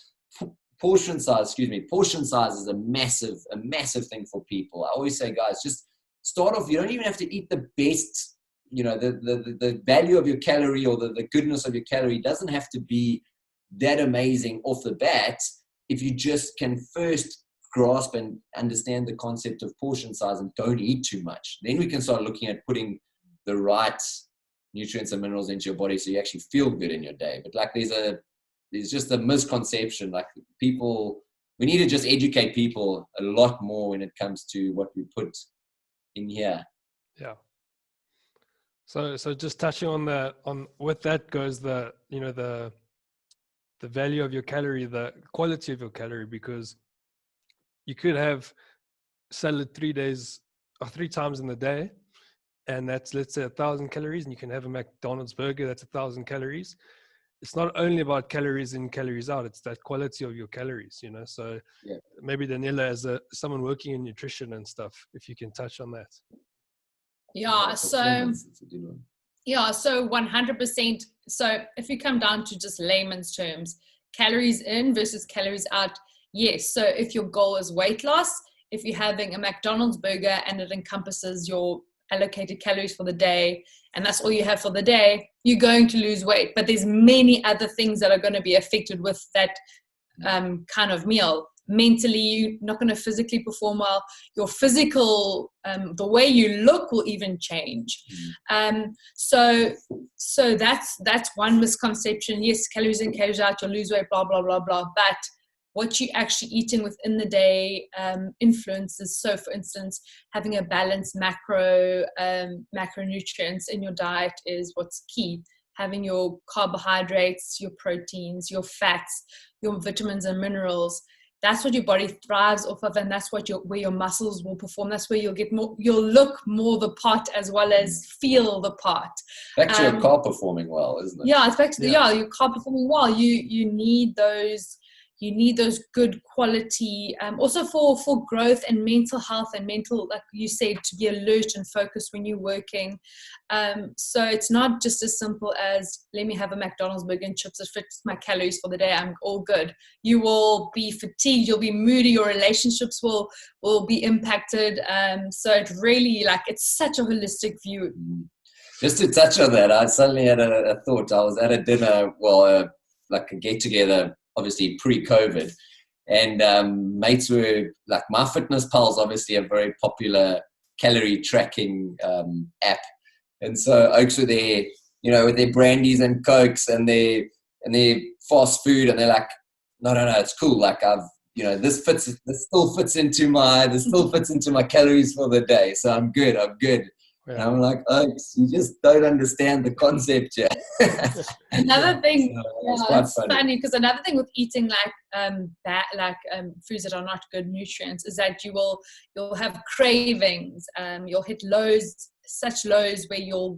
portion size is a massive thing for people. I always say, guys, just start off. You don't even have to eat the best, the value of your calorie or the goodness of your calorie doesn't have to be that amazing off the bat. If you just can first grasp and understand the concept of portion size and don't eat too much, then we can start looking at putting the right nutrients and minerals into your body so you actually feel good in your day. But like there's just a misconception. Like we need to just educate people a lot more when it comes to what we put in here. Yeah. So just touching on with that goes the value of your calorie, the quality of your calorie, because you could have salad 3 days or 3 times in the day, and that's, let's say, 1,000 calories, and you can have a McDonald's burger that's 1,000 calories. It's not only about calories in, calories out, it's that quality of your calories, so yeah. Maybe Daniella, as someone working in nutrition and stuff, if you can touch on that. Yeah, so 100%. So if you come down to just layman's terms, calories in versus calories out, yes. So if your goal is weight loss, if you're having a McDonald's burger and it encompasses your allocated calories for the day, and that's all you have for the day, you're going to lose weight. But there's many other things that are going to be affected with that kind of meal. Mentally, you're not going to physically perform well. Your physical, the way you look will even change. So that's one misconception. Yes, calories in, calories out, you'll lose weight, blah, blah, blah, blah. But what you're actually eating within the day influences. So, for instance, having a balanced macronutrients in your diet is what's key. Having your carbohydrates, your proteins, your fats, your vitamins and minerals. That's what your body thrives off of, and that's where your muscles will perform. That's where you'll look more the part as well as feel the part. Back to your car performing well, isn't it? Yeah, it's back to your car performing well. You need those. You need those good quality, also for growth and mental health and mental, like you said, to be alert and focused when you're working. So it's not just as simple as, let me have a McDonald's burger and chips that fits my calories for the day. I'm all good. You will be fatigued. You'll be moody. Your relationships will be impacted. So it really, it's such a holistic view. Just to touch on that, I suddenly had a thought. I was at a dinner, like a get-together, obviously pre-COVID, and mates were like, MyFitnessPal's obviously a very popular calorie tracking app, and so Oaks were there, with their brandies and cokes and their fast food, and they're like, no, it's cool. Like this still fits into my calories for the day, so I'm good. And I'm like, oh, you just don't understand the concept yet. Another thing, so it's funny because another thing with eating foods that are not good nutrients is that you'll have cravings. You'll hit such lows where your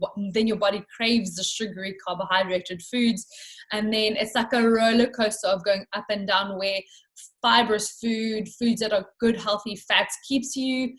body craves the sugary carbohydrated foods, and then it's like a roller coaster of going up and down, where fibrous foods that are good healthy fats keeps you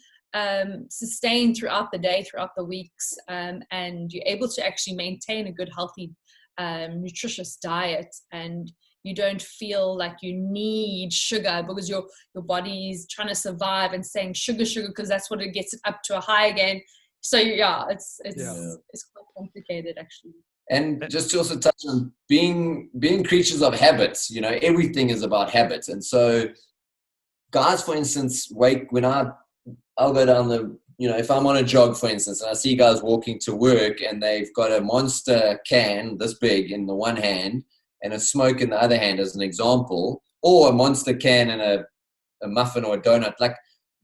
sustained throughout the day, throughout the weeks, and you're able to actually maintain a good healthy nutritious diet, and you don't feel like you need sugar because your body's trying to survive and saying sugar because that's what it gets it up to a high again. So it's quite complicated actually. And just to also touch on being creatures of habits, everything is about habits. And so guys, for instance, I'll go down if I'm on a jog, for instance, and I see guys walking to work and they've got a Monster can this big in the one hand and a smoke in the other hand, as an example, or a Monster can and a muffin or a donut, like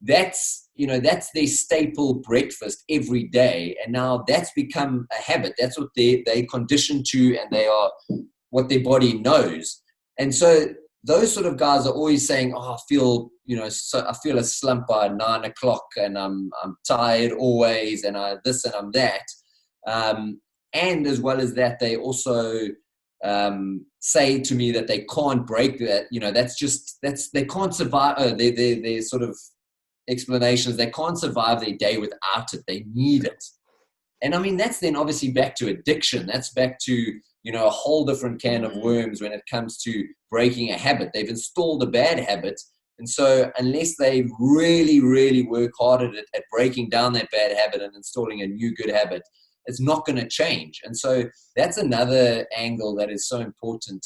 that's their staple breakfast every day. And now that's become a habit. That's what they conditioned to, and they are what their body knows. And so those sort of guys are always saying, oh, I feel a slump by 9 o'clock and I'm tired always, and I this and I'm that. And as well as that, they also say to me that they can't break that. They can't survive. Their sort of explanations, they can't survive their day without it. They need it. And I mean, that's then obviously back to addiction. That's back to, a whole different can of worms when it comes to breaking a habit. They've installed a bad habit. And so unless they really, really work hard at breaking down that bad habit and installing a new good habit, it's not going to change. And so that's another angle that is so important,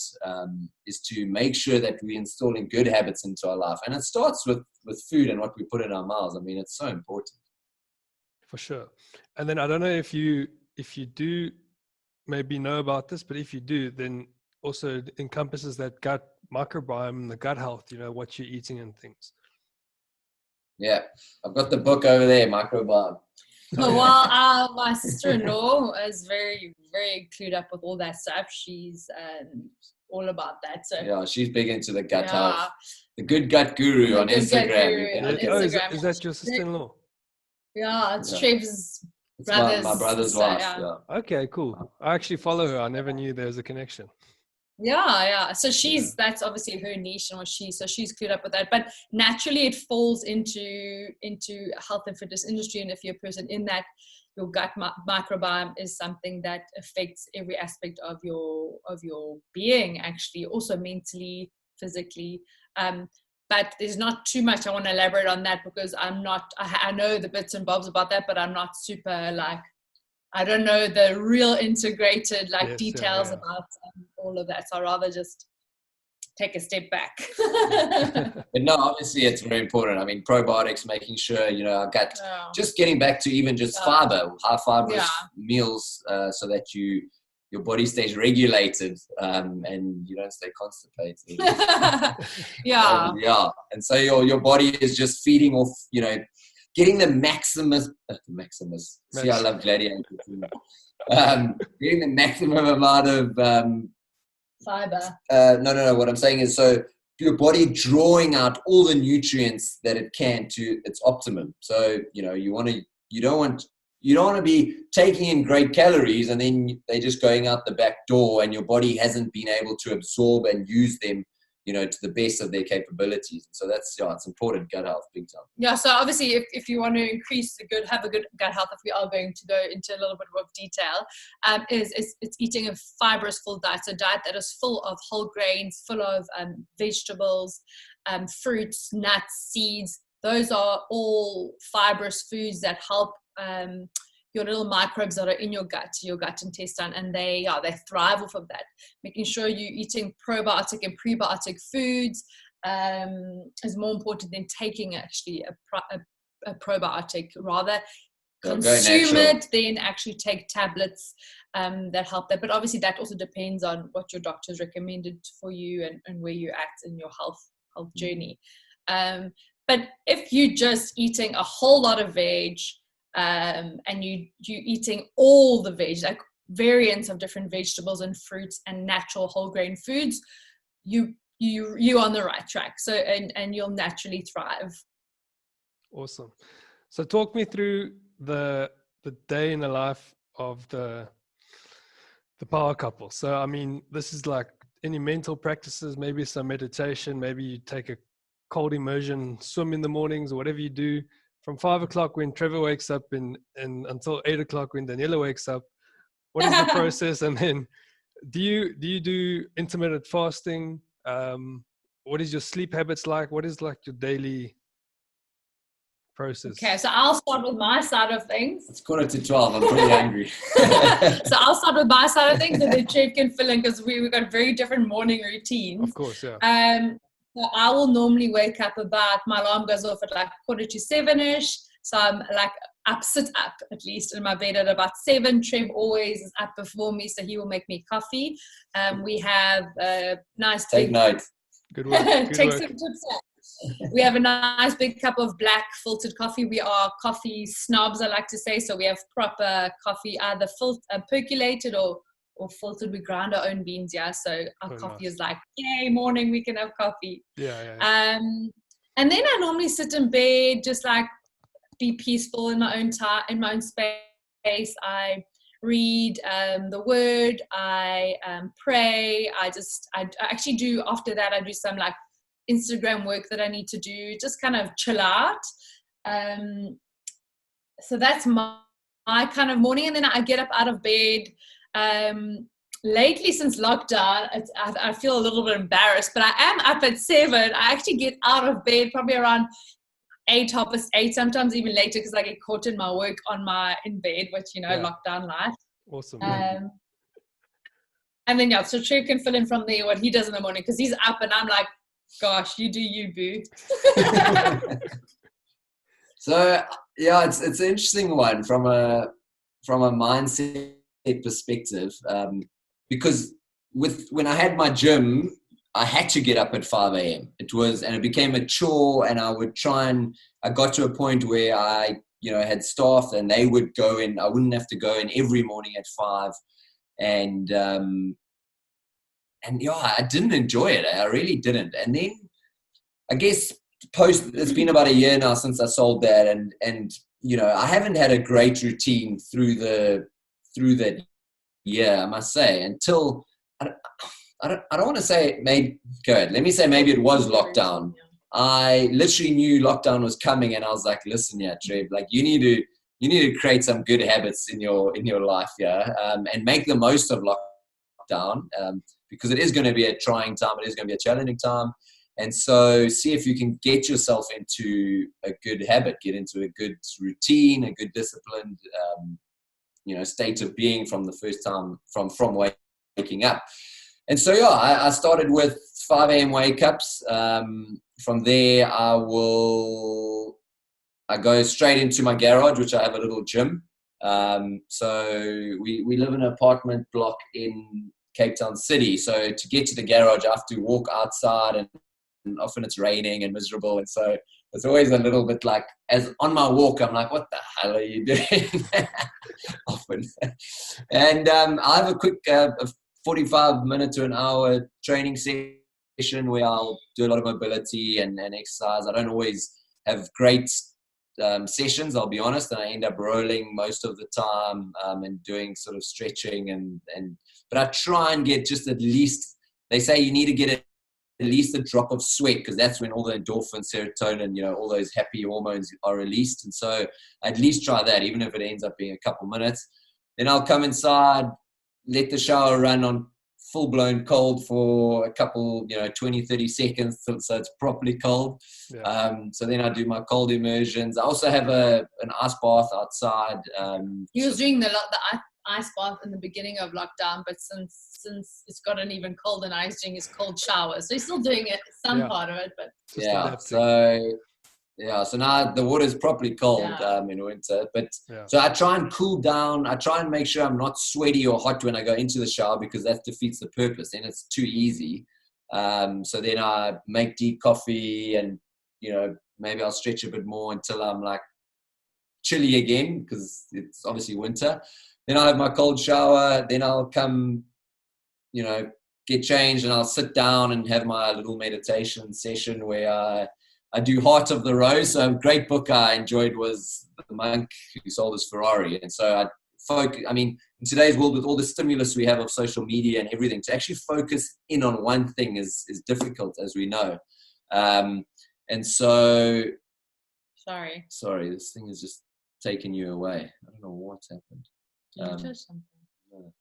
is to make sure that we're installing good habits into our life. And it starts with food and what we put in our mouths. I mean, it's so important. For sure. And then I don't know if you do maybe know about this, but if you do, then also it encompasses that gut microbiome and the gut health, what you're eating and things. Yeah, I've got the book over there, Microbiome. Well, my sister-in-law is very, very clued up with all that stuff. She's all about that. So yeah, she's big into the gut health. The Good Gut Guru on Instagram. Is that your sister-in-law? Yeah, it's Trev's brother's. My brother's wife. Yeah. Okay, cool. I actually follow her. I never knew there was a connection. Yeah. So that's obviously her niche and she's clued up with that. But naturally it falls into health and fitness industry. And if you're a person in that, your gut microbiome is something that affects every aspect of your being, actually, also mentally, physically. But there's not too much I want to elaborate on that, because I know the bits and bobs about that, but I'm not super I don't know the real integrated details about all of that. So I'd rather just take a step back. But no, obviously it's very important. I mean, probiotics, making sure, our gut, just getting back to even just fiber, high fibrous meals, so that your body stays regulated, and you don't stay constipated. And so your body is just feeding off, getting the Maximus. See, I love Gladiator. Getting the maximum amount of fiber. No. What I'm saying is, so your body drawing out all the nutrients that it can to its optimum. So you don't want to be taking in great calories and then they're just going out the back door, and your body hasn't been able to absorb and use them, to the best of their capabilities. So that's, it's important, gut health, big time. Yeah, so obviously if you want to have a good gut health, if we are going to go into a little bit of detail, it's eating a fibrous full diet. So a diet that is full of whole grains, full of vegetables, fruits, nuts, seeds. Those are all fibrous foods that help your little microbes that are in your gut intestine, and they thrive off of that. Making sure you're eating probiotic and prebiotic foods is more important than taking actually a probiotic. Rather consume it than actually take tablets that help that. But obviously that also depends on what your doctor's recommended for you and where you're at in your health journey. But if you're just eating a whole lot of veg, and you eating all the veg, like variants of different vegetables and fruits and natural whole grain foods, you're on the right track. So and you'll naturally thrive. Awesome. So talk me through the day in the life of the power couple. So I mean, this is like any mental practices, maybe some meditation, maybe you take a cold immersion swim in the mornings, or whatever you do from 5 o'clock when Trevor wakes up and until 8 o'clock when Daniella wakes up. What is the process? And then do you do intermittent fasting? What is your sleep habits like? What is like your daily process? Okay, so I'll start with my side of things. It's 11:45. I'm pretty hungry. So I'll start with my side of things, and then Trev can fill in because we've got very different morning routines. Of course, yeah. So I will normally wake up about, my alarm goes off at like 6:45-ish. So I'm like sit up at least in my bed at about 7. Trev always is up before me, so he will make me coffee. We have a nice Take note. Good work. Good take work. some tips out. We have a nice big cup of black filtered coffee. We are coffee snobs, I like to say. So we have proper coffee, either percolated or filtered. We grind our own beans, yeah. So our coffee nice. is like, yay, morning, we can have coffee. Yeah. And then I normally sit in bed, just like be peaceful in my own time, in my own space. I read the word. I pray. I actually do, after that, I do some like Instagram work that I need to do, just kind of chill out. So that's my kind of morning. And then I get up out of bed. Lately, since lockdown, I feel a little bit embarrassed, but I am up at 7. I actually get out of bed probably around 8, 8:30, sometimes even later, because I get caught in my work in bed, which, lockdown life. Awesome. And then, so Trev can fill in from there what he does in the morning, because he's up and I'm like, gosh, you do you, boo. So yeah, it's an interesting one from a mindset perspective, because when I had my gym, I had to get up at 5 a.m. It became a chore, and I got to a point where I had staff and they would go in. I wouldn't have to go in every morning at 5, and yeah, I didn't enjoy it. I really didn't. And then I guess it's been about a year now since I sold that, and I haven't had a great routine through that year, I must say, until I don't want to say maybe good. Let me say maybe it was lockdown. I literally knew lockdown was coming, and I was like, listen, yeah, Trev, like you need to create some good habits in your life, yeah, and make the most of lockdown, because it is going to be a trying time. It is going to be a challenging time. And so see if you can get yourself into a good habit, get into a good routine, a good disciplined, state of being from the first time, from waking up. And so, yeah, I started with 5 a.m. wake ups. From there, I go straight into my garage, which I have a little gym. So we live in an apartment block in Cape Town City. So to get to the garage, I have to walk outside, and often it's raining and miserable. And so it's always a little bit like, as on my walk, I'm like, what the hell are you doing? Often. And I have a quick 45-minute to an hour training session where I'll do a lot of mobility and exercise. I don't always have great sessions, I'll be honest, and I end up rolling most of the time, and doing sort of stretching but I try and get just at least, they say you need to get at least a drop of sweat, because that's when all the endorphin, serotonin, all those happy hormones are released. And so I at least try that, even if it ends up being a couple minutes. Then I'll come inside, let the shower run on full-blown cold for a couple, 20, 30 seconds, so it's properly cold. Yeah. So then I do my cold immersions. I also have an ice bath outside. He was doing the ice bath in the beginning of lockdown, but since it's gotten even colder now, he's doing his cold shower. So he's still doing it, part of it, but so now the water is properly cold in winter. But so I try and cool down. I try and make sure I'm not sweaty or hot when I go into the shower, because that defeats the purpose. Then it's too easy. So then I make deep coffee, and maybe I'll stretch a bit more until I'm like chilly again because it's obviously winter. Then I'll have my cold shower. Then I'll come, get changed, and I'll sit down and have my little meditation session where I do Heart of the Rose. So a great book I enjoyed was The Monk Who Sold His Ferrari. And so in today's world with all the stimulus we have of social media and everything, to actually focus in on one thing is difficult, as we know. And so... Sorry, this thing is just taking you away. I don't know what's happened. Did you touch something? No.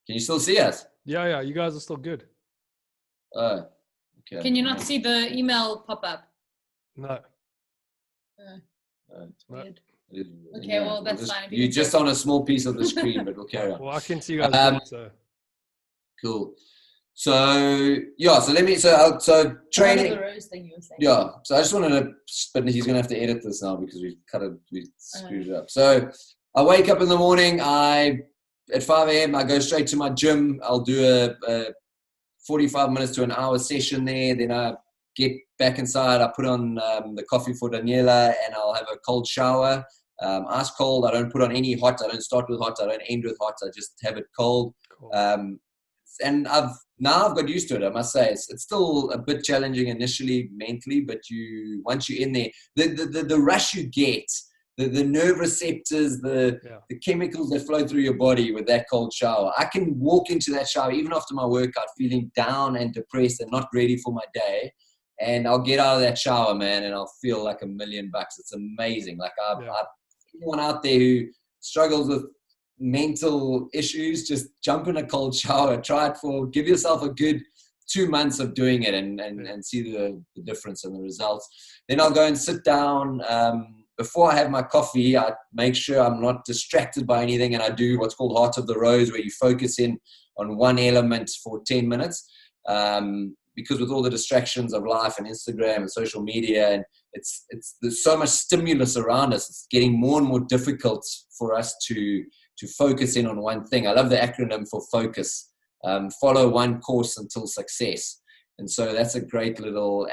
Can you still see us? Yeah, you guys are still good. Oh, okay. Can you not see the email pop up? No. It's weird. Okay, Yeah, well, that's fine. You're just on a small piece of the screen, but we'll carry on. Well, I can see you guys good, so. Cool. So so training. The rose thing you were saying. Yeah. So I just wanted to, but he's going to have to edit this now because we screwed it up. So I wake up in the morning. At 5 a.m. I go straight to my gym. I'll do a 45 minutes to an hour session there. Then I get back inside. I put on the coffee for Daniella, and I'll have a cold shower. Ice cold. I don't put on any hot. I don't start with hot. I don't end with hot. I just have it cold. Cool. And I've got used to it. I must say it's still a bit challenging initially mentally, but once you're in there, the rush you get, the nerve receptors, the chemicals that flow through your body with that cold shower. I can walk into that shower even after my workout feeling down and depressed and not ready for my day, and I'll get out of that shower, man, and I'll feel like $1 million. It's amazing. Like anyone out there who struggles with mental issues, just jump in a cold shower, give yourself a good 2 months of doing it and see the difference and the results. Then I'll go and sit down. Before I have my coffee, I make sure I'm not distracted by anything, and I do what's called Heart of the Rose, where you focus in on one element for 10 minutes. Because with all the distractions of life and Instagram and social media, and there's so much stimulus around us, it's getting more and more difficult for us to focus in on one thing. I love the acronym for focus. Follow one course until success. And so that's a great little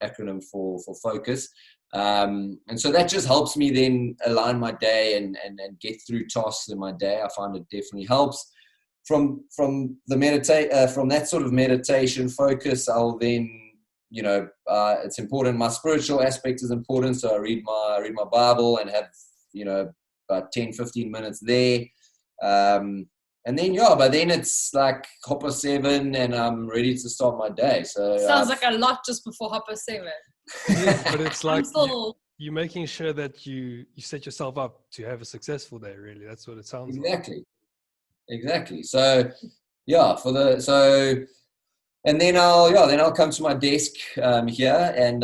acronym for focus. And so that just helps me then align my day and get through tasks in my day. I find it definitely helps. From that sort of meditation focus, I'll then, it's important. My spiritual aspect is important. So I read my Bible and have, about 10-15 minutes there. And then, by then it's like 7:30 and I'm ready to start my day. So sounds like a lot just before 7:30. But it's like you're making sure that you set yourself up to have a successful day, really. That's what it sounds like. Exactly. So, and then I'll come to my desk here and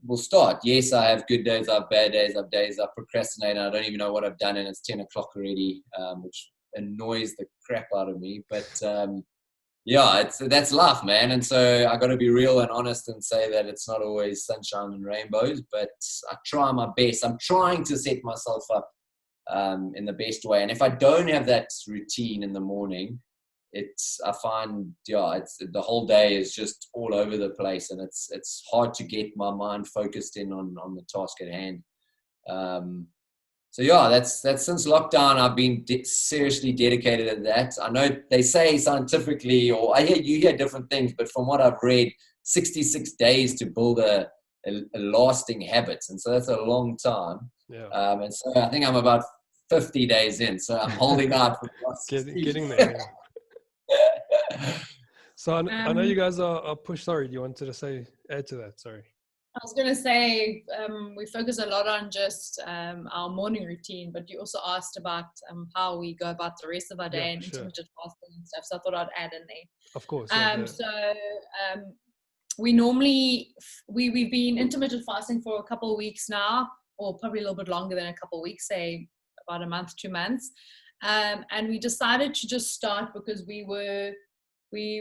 we'll start. Yes, I have good days, I have bad days, I have days I procrastinate and I don't even know what I've done and it's 10 o'clock already, which annoys the crap out of me. But that's life, man. And so I got to be real and honest and say that it's not always sunshine and rainbows, but I try my best. I'm trying to set myself up in the best way. And if I don't have that routine in the morning, I find the whole day is just all over the place, and it's hard to get my mind focused in on the task at hand. That's since lockdown I've been seriously dedicated to that. I know they say scientifically, or you hear different things, but from what I've read, 66 days to build a lasting habit, and so that's a long time. And so I think I'm about 50 days in, so I'm holding out for getting there. Yeah. So I know you guys are pushed. Sorry, do you wanted to add to that? Sorry. I was going to say we focus a lot on just our morning routine, but you also asked about how we go about the rest of our day and intermittent fasting and stuff. So I thought I'd add in there. Of course. We normally we've been intermittent fasting for a couple of weeks now, or probably a little bit longer than a couple of weeks, say about a month, 2 months. And we decided to just start because we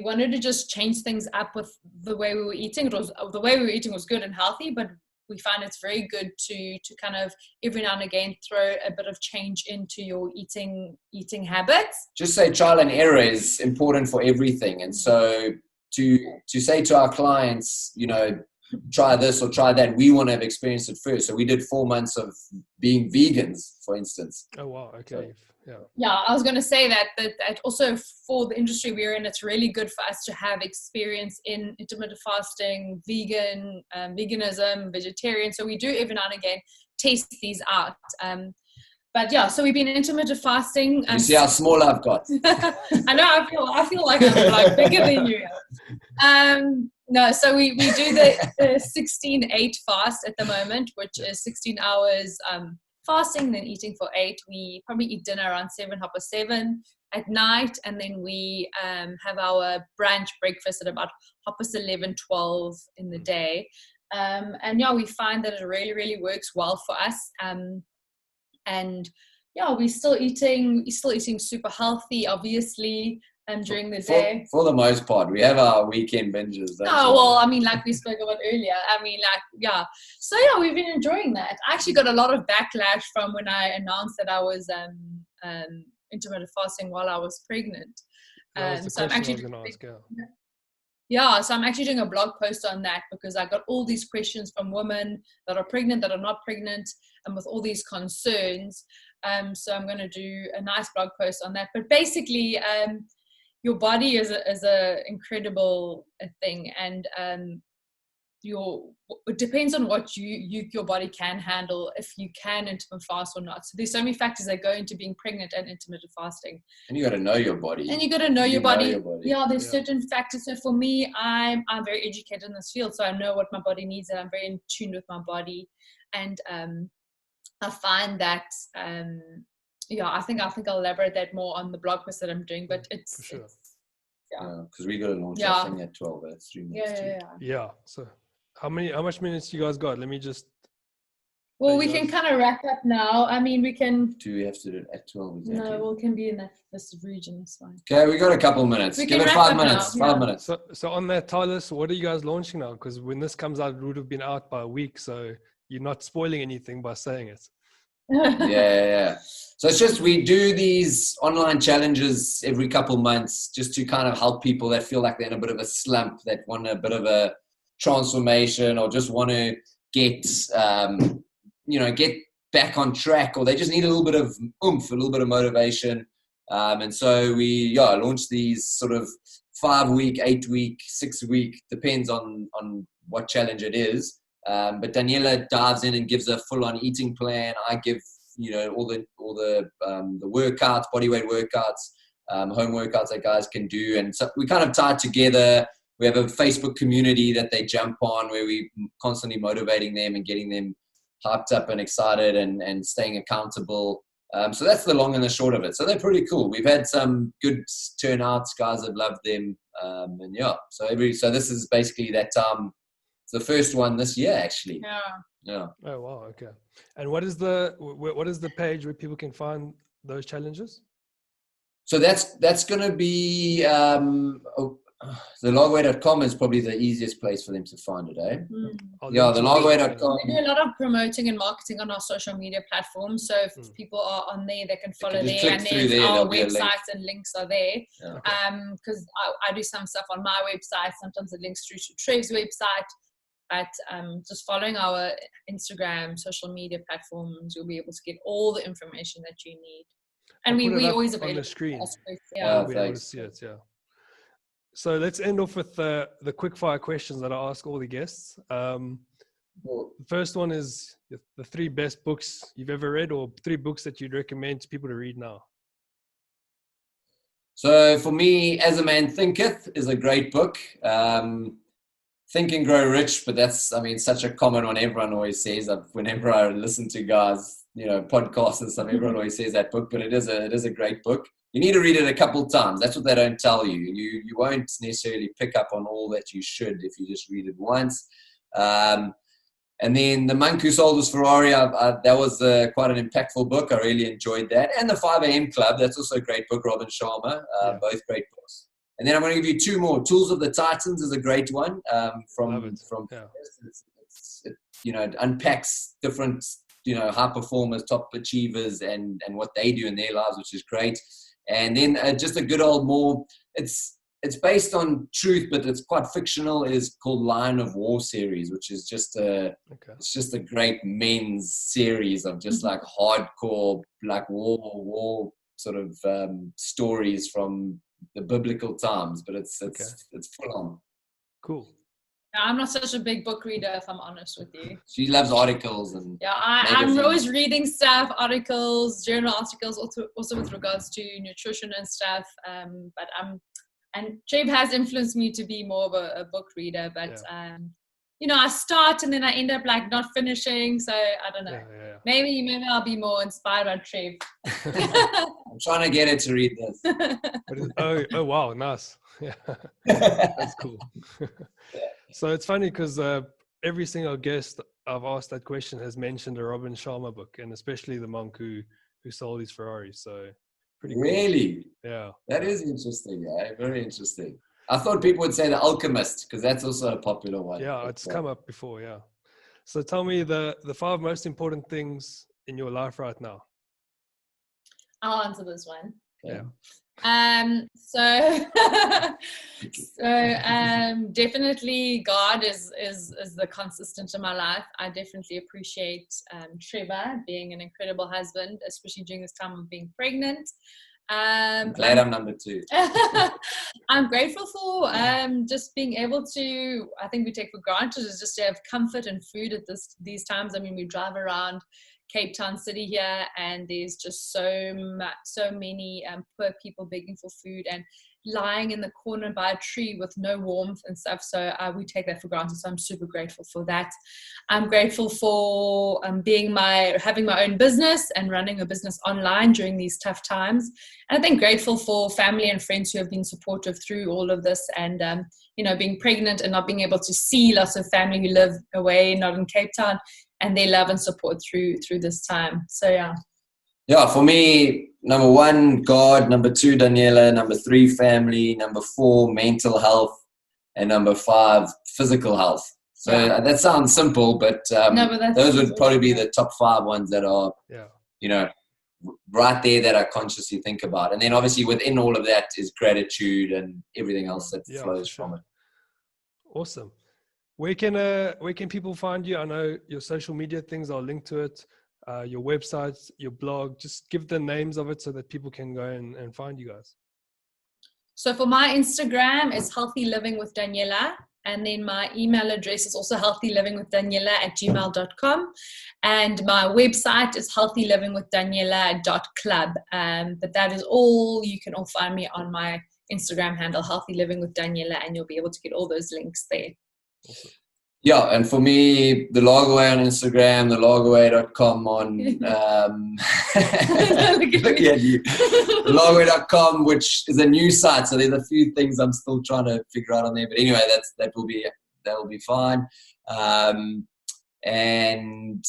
wanted to just change things up with the way we were eating. The way we were eating was good and healthy, but we find it's very good to kind of every now and again throw a bit of change into your eating habits. Just say trial and error is important for everything. And so to say to our clients, try this or try that. We want to have experienced it first. So we did 4 months of being vegans, for instance. Oh, wow. Okay. Yeah. Yeah, I was going to say that also for the industry we're in, it's really good for us to have experience in intermittent fasting, veganism, vegetarian. So we do every now and again test these out. But yeah, so we've been intermittent fasting. You see how small I've got. I know. I feel like I'm like bigger than you. No, so we do the 16-8 fast at the moment, which is 16 hours fasting, then eating for 8. We probably eat dinner around 7 at night, and then we have our brunch breakfast at about 11-12 in the day. And yeah, we find that it really, really works well for us. And yeah, we're still eating super healthy, obviously, during the day. For the most part, we have our weekend binges. Oh, well, I mean, like we spoke about earlier, I mean, like, yeah. So yeah, we've been enjoying that. I actually got a lot of backlash from when I announced that I was intermittent fasting while I was pregnant. So I'm actually so I'm actually doing a blog post on that, because I got all these questions from women that are pregnant, that are not pregnant, and with all these concerns. So I'm going to do a nice blog post on that. But basically, your body is a incredible thing, and it depends on what your body can handle, if you can intermittent fast or not. So there's so many factors that go into being pregnant and intermittent fasting. And you got to know your body. And you got to know your body. Yeah, there's certain factors. So for me, I'm very educated in this field, so I know what my body needs, and I'm very in tune with my body. And I find that I think I'll elaborate that more on the blog post that I'm doing. But it's, for sure. Because we got to launch that thing at 12. That's 3 minutes. Yeah. So how much minutes you guys got? Let me just. Well, we can kind of wrap up now. I mean, we can. Do we have to do it at 12? Exactly? No, we can be in this region. It's fine. Okay, we got a couple minutes. Give it 5 minutes. Now. 5 minutes. So on that, tell us, what are you guys launching now? Because when this comes out, it would have been out by a week. So you're not spoiling anything by saying it. Yeah. So it's just, we do these online challenges every couple months just to kind of help people that feel like they're in a bit of a slump, that want a bit of a transformation, or just want to get back on track, or they just need a little bit of oomph, a little bit of motivation. And so we launched these sort of 5-week, 8-week, 6-week, depends on what challenge it is. But Daniella dives in and gives a full-on eating plan. I give all the workouts, bodyweight workouts, home workouts that guys can do, and so we kind of tie it together. We have a Facebook community that they jump on, where we constantly motivating them and getting them hyped up and excited and staying accountable. So that's the long and the short of it. So they're pretty cool. We've had some good turnouts. Guys have loved them. So this is basically that. It's the first one this year, actually. Yeah. Oh wow. Okay. And what is the page where people can find those challenges? So that's going to be the Lagerway.com is probably the easiest place for them to find it, eh? Yeah, the Lagerway.com. We do a lot of promoting and marketing on our social media platforms. So if people are on there, they can follow there, and then our websites and links are there. Because I do some stuff on my website. Sometimes it links through to Trev's website. But just following our Instagram, social media platforms, you'll be able to get all the information that you need. And we always available on the screen. Yeah, we'll be able to see it. Yeah. So let's end off with the quick fire questions that I ask all the guests. The first one is the 3 best books you've ever read, or 3 books that you'd recommend to people to read now. So for me, As a Man Thinketh is a great book. Think and Grow Rich, but that's, such a common one. Everyone always says that. Whenever I listen to guys, podcasts and stuff, everyone always says that book, but it is a great book. You need to read it a couple times. That's what they don't tell you. You won't necessarily pick up on all that you should if you just read it once. And then The Monk Who Sold His Ferrari, that was quite an impactful book. I really enjoyed that. And The 5 a.m. Club, that's also a great book, Robin Sharma, both great books. And then I'm going to give you 2 more. Tools of the Titans is a great one. It unpacks different, high performers, top achievers, and what they do in their lives, which is great. And then just a good old it's it's based on truth, but it's quite fictional. Is called Line of War series, which is just it's just a great men's series of just like hardcore like war sort of stories from the biblical times, but it's full on. Cool. I'm not such a big book reader, if I'm honest with you. She loves articles and I'm always reading stuff, articles, journal articles, also with regards to nutrition and stuff. And Trev has influenced me to be more of a book reader, but I start and then I end up like not finishing. So I don't know. Maybe I'll be more inspired by Trev. I'm trying to get her to read this. Oh wow, nice. Yeah, that's cool. So it's funny because every single guest I've asked that question has mentioned a Robin Sharma book, and especially the monk who sold his Ferrari. So pretty cool. Really? Yeah. That is interesting. Yeah, very interesting. I thought people would say The Alchemist because that's also a popular one. Yeah, it's come up before. Yeah. So tell me the 5 most important things in your life right now. I'll answer this one. Yeah. Definitely God is the consistent in my life. I definitely appreciate Trevor being an incredible husband, especially during this time of being pregnant. I'm glad I'm number 2. I'm grateful for just being able to, I think we take for granted, is just to have comfort and food at these times. I mean, we drive around Cape Town city here, and there's just so many poor people begging for food and lying in the corner by a tree with no warmth and stuff. So we take that for granted. So I'm super grateful for that. I'm grateful for having my own business and running a business online during these tough times. And I think grateful for family and friends who have been supportive through all of this, and being pregnant and not being able to see lots of family who live away, not in Cape Town, and their love and support through this time. So yeah, for me, number 1, God, number 2, Daniela, number 3, family, number 4, mental health, and number 5, physical health. So that sounds simple, but those would probably be the top 5 ones that are right there that I consciously think about. And then obviously within all of that is gratitude and everything else that flows from it. Awesome. Where can people find you? I know your social media things, I'll link to it, your website, your blog. Just give the names of it so that people can go and find you guys. So for my Instagram, it's Healthy Living with Daniella. And then my email address is also healthylivingwithdaniella@gmail.com. And my website is healthylivingwithdaniella.club. But that is all. You can all find me on my Instagram handle, Healthy Living with Daniella, and you'll be able to get all those links there. Awesome. Yeah, and for me, the Lagerway on Instagram, the Lagerway.com on looking at you. The Lagerway.com, which is a new site, so there's a few things I'm still trying to figure out on there. But anyway, that will be fine. And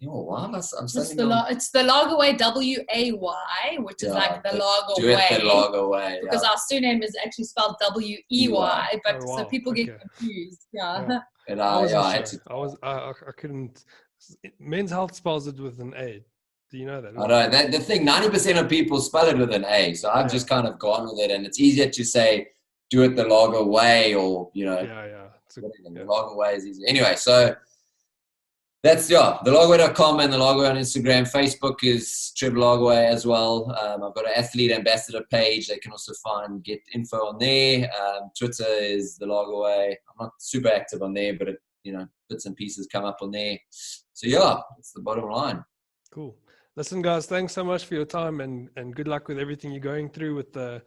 it's the Lagerway, W-A-Y, which is like the Lagerway. The Lagerway, because our surname is actually spelled W-E-Y, but so people get confused. Yeah. And I couldn't. MensHealth spells it with an A. Do you know that? I know the thing. 90% of people spell it with an A, so I've just kind of gone with it, and it's easier to say do it the Lagerway, or the Lagerway is easier. Anyway, so. That's the Lagerway.com and the Lagerway on Instagram. Facebook is Trevor Lagerway as well. I've got an athlete ambassador page. They can also get info on there. Twitter is the Lagerway. I'm not super active on there, but bits and pieces come up on there. So it's the bottom line. Cool. Listen, guys, thanks so much for your time, and good luck with everything you're going through with the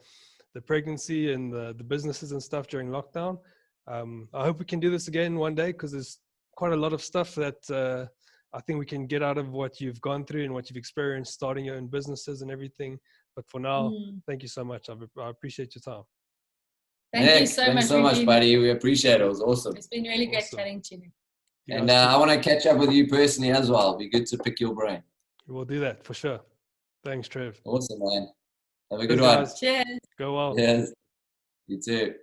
pregnancy and the businesses and stuff during lockdown. I hope we can do this again one day, because there's quite a lot of stuff that I think we can get out of what you've gone through and what you've experienced starting your own businesses and everything. But for now, thank you so much. I appreciate your time. Thank you so much, buddy. We appreciate it. It was awesome. It's been really great chatting to you. And I want to catch up with you personally as well. It'd be good to pick your brain. We'll do that for sure. Thanks, Trev. Awesome, man. Have a good one. Cheers. Go well. Cheers. You too.